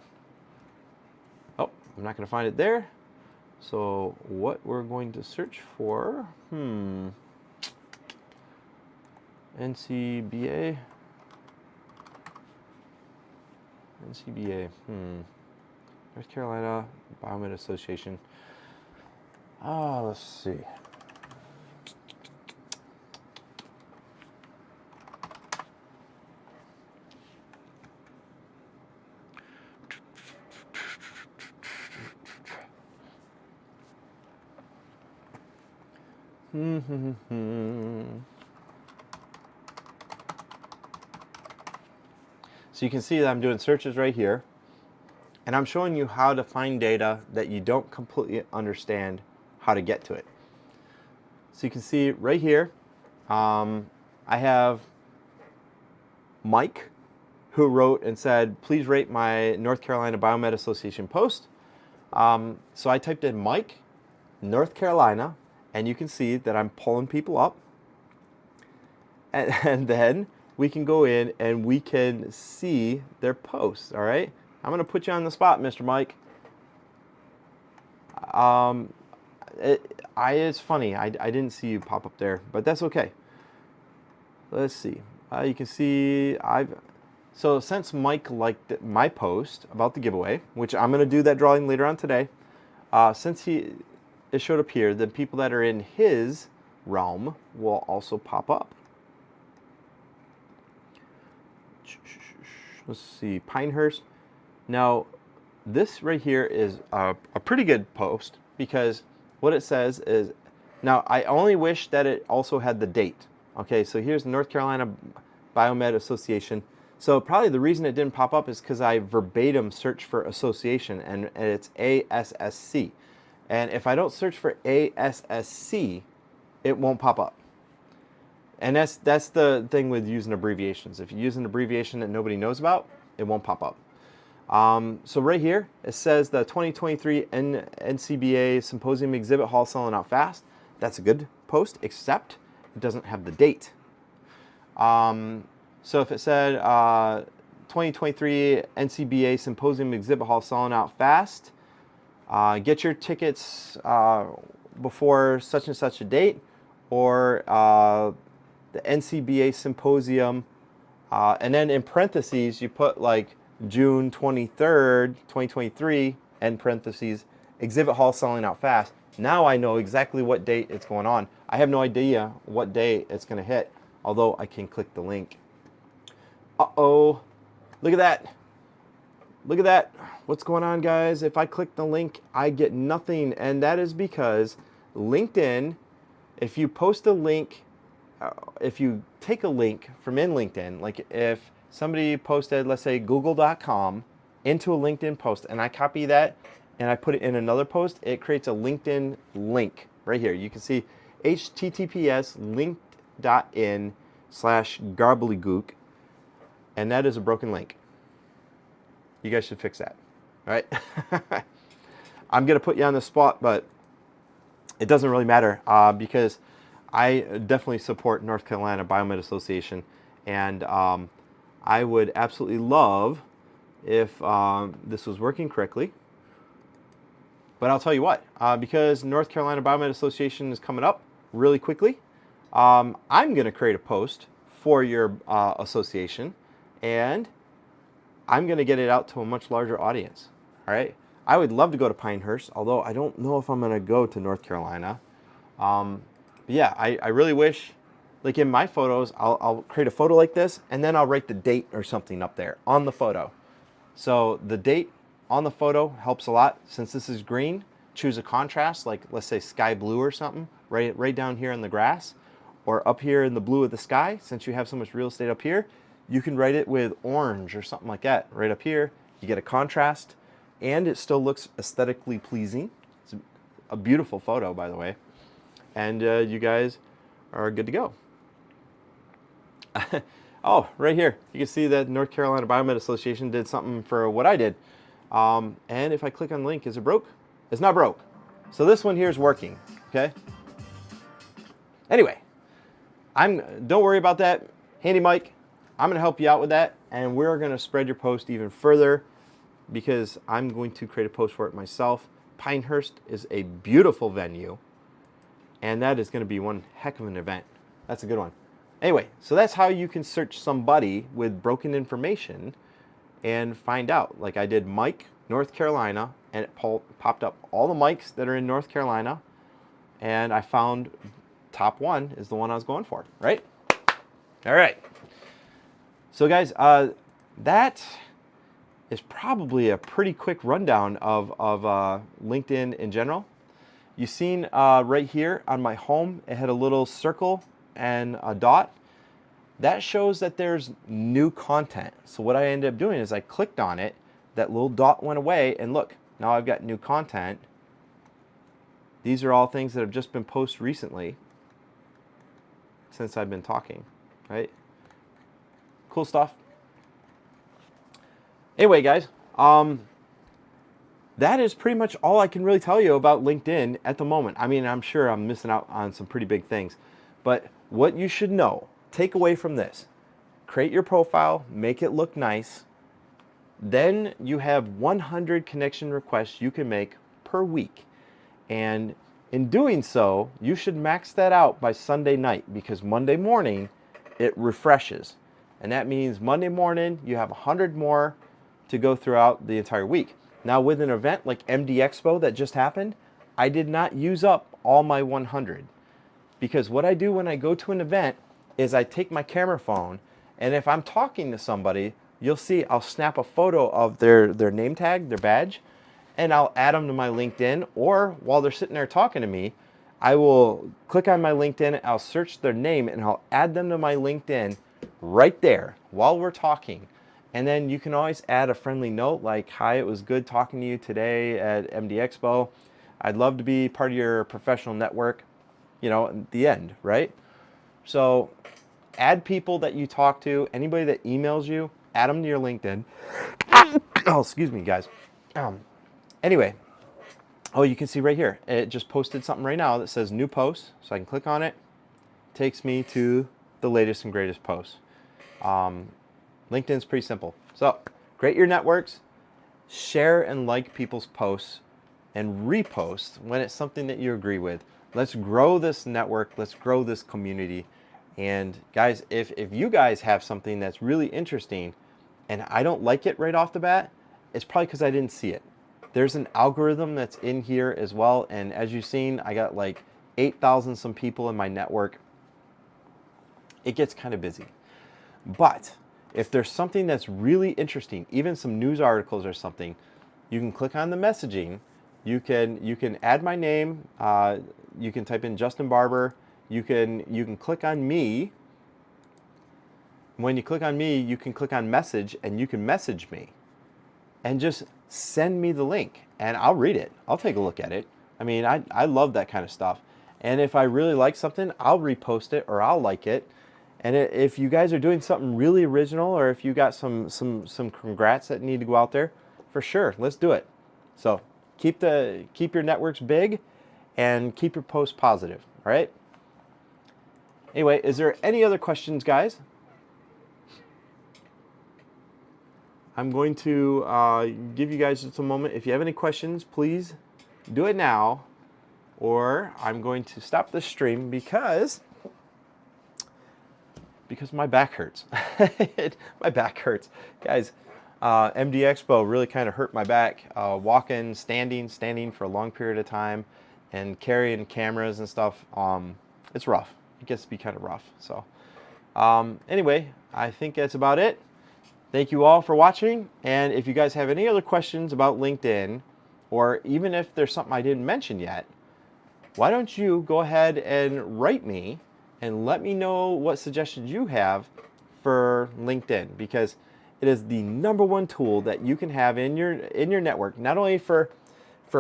Oh, I'm not going to find it there. So what we're going to search for, NCBA, North Carolina Biomed Association. Let's see. So you can see that I'm doing searches right here, and I'm showing you how to find data that you don't completely understand how to get to it. So you can see right here, I have Mike, who wrote and said, please rate my North Carolina Biomed Association post. So I typed in Mike, North Carolina, and you can see that I'm pulling people up. And then we can go in and we can see their posts, all right? I'm gonna put you on the spot, Mr. Mike. It's funny, I didn't see you pop up there, but that's okay. Let's see. You can see so since Mike liked my post about the giveaway, which I'm going to do that drawing later on today, since it showed up here, the people that are in his realm will also pop up. Let's see, Pinehurst. Now, this right here is a pretty good post because what it says is, now I only wish that it also had the date. Okay, so here's the North Carolina Biomed Association. So probably the reason it didn't pop up is because I verbatim searched for association, and it's ASSC. And if I don't search for ASSC, it won't pop up. And that's the thing with using abbreviations. If you use an abbreviation that nobody knows about, it won't pop up. So right here, it says the 2023 NCBA Symposium Exhibit Hall selling out fast. That's a good post, except it doesn't have the date. So if it said 2023 NCBA Symposium Exhibit Hall selling out fast, get your tickets before such and such a date, or the NCBA Symposium, and then in parentheses you put like June 23rd, 2023, end parentheses, exhibit hall selling out fast. Now I know exactly what date it's going on. I have no idea what day it's going to hit, although I can click the link. Uh-oh, look at that. Look at that. What's going on, guys? If I click the link, I get nothing, and that is because LinkedIn, if you post a link, if you take a link from in LinkedIn, like if somebody posted, let's say, google.com into a LinkedIn post, and I copy that and I put it in another post, it creates a LinkedIn link right here. You can see https linked.in/garblygook, and that is a broken link. You guys should fix that, all right? I'm going to put you on the spot, but it doesn't really matter because I definitely support North Carolina Biomed Association, and I would absolutely love if this was working correctly. But I'll tell you what, because North Carolina Biomed Association is coming up really quickly, I'm going to create a post for your association, and I'm going to get it out to a much larger audience. All right. I would love to go to Pinehurst, although I don't know if I'm going to go to North Carolina. Yeah, I really wish, like in my photos, I'll create a photo like this, and then I'll write the date or something up there on the photo. So the date on the photo helps a lot. Since this is green, choose a contrast, like let's say sky blue or something, right down here in the grass, or up here in the blue of the sky. Since you have so much real estate up here, you can write it with orange or something like that. Right up here, you get a contrast, and it still looks aesthetically pleasing. It's a beautiful photo, by the way. And you guys are good to go. Oh, right here, you can see that North Carolina Biomed Association did something for what I did. And if I click on the link, is it broke? It's not broke. So this one here is working, okay? Anyway, don't worry about that. Handy Mike, I'm gonna help you out with that, and we're gonna spread your post even further because I'm going to create a post for it myself. Pinehurst is a beautiful venue, and that is gonna be one heck of an event. That's a good one. Anyway, so that's how you can search somebody with broken information and find out. Like I did Mike, North Carolina, and it popped up all the Mikes that are in North Carolina, and I found top one is the one I was going for, right? All right. So guys, that is probably a pretty quick rundown of LinkedIn in general. You seen right here on my home, it had a little circle and a dot. That shows that there's new content. So what I ended up doing is I clicked on it, that little dot went away, and look, now I've got new content. These are all things that have just been posted recently since I've been talking, right? Cool stuff. Anyway, guys, that is pretty much all I can really tell you about LinkedIn at the moment. I mean, I'm sure I'm missing out on some pretty big things, but what you should know, take away from this, create your profile, make it look nice. Then you have 100 connection requests you can make per week. And in doing so, you should max that out by Sunday night, because Monday morning it refreshes. And that means Monday morning you have 100 more to go throughout the entire week. Now with an event like MD Expo that just happened, I did not use up all my 100. Because what I do when I go to an event is I take my camera phone, and if I'm talking to somebody, you'll see I'll snap a photo of their name tag, their badge, and I'll add them to my LinkedIn, or while they're sitting there talking to me, I will click on my LinkedIn, I'll search their name, and I'll add them to my LinkedIn right there while we're talking. And then you can always add a friendly note like, hi, it was good talking to you today at MD Expo. I'd love to be part of your professional network, you know, at the end, right? So add people that you talk to, anybody that emails you, add them to your LinkedIn. Oh, excuse me, guys. Anyway, oh, you can see right here, it just posted something right now that says new post. So I can click on it. Takes me to the latest and greatest posts. LinkedIn's pretty simple. So create your networks, share and like people's posts, and repost when it's something that you agree with. Let's grow this network. Let's grow this community. And guys, if you guys have something that's really interesting and I don't like it right off the bat, it's probably because I didn't see it. There's an algorithm that's in here as well. And as you've seen, I got like 8,000 some people in my network. It gets kind of busy. But if there's something that's really interesting, even some news articles or something, you can click on the messaging. You can add my name. You can type in Justin Barber. You can click on me. When you click on me, you can click on message, and you can message me and just send me the link, and I'll read it. I'll take a look at it. I mean, I love that kind of stuff. And if I really like something, I'll repost it or I'll like it. And if you guys are doing something really original, or if you got some congrats that need to go out there, for sure, let's do it. So keep your networks big and keep your posts positive, all right? Anyway, is there any other questions, guys? I'm going to give you guys just a moment. If you have any questions, please do it now, or I'm going to stop the stream because my back hurts. My back hurts. Guys, MD Expo really kind of hurt my back. Walking, standing for a long period of time and carrying cameras and stuff. It's rough. It gets to be kind of rough. So anyway, I think that's about it. Thank you all for watching. And if you guys have any other questions about LinkedIn, or even if there's something I didn't mention yet, why don't you go ahead and write me and let me know what suggestions you have for LinkedIn, because it is the #1 tool that you can have in your network, not only for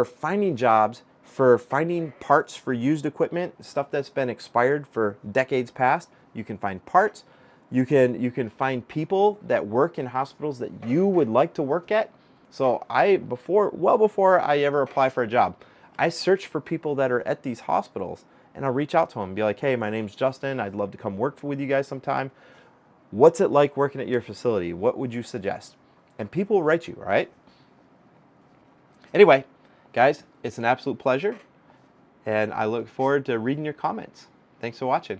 finding jobs, for finding parts for used equipment, stuff that's been expired for decades past. You can find parts. You can find people that work in hospitals that you would like to work at. So well before I ever apply for a job, I search for people that are at these hospitals, and I'll reach out to them and be like, hey, my name's Justin. I'd love to come work with you guys sometime. What's it like working at your facility? What would you suggest? And people will write you, right? Anyway, guys, it's an absolute pleasure, and I look forward to reading your comments. Thanks for watching.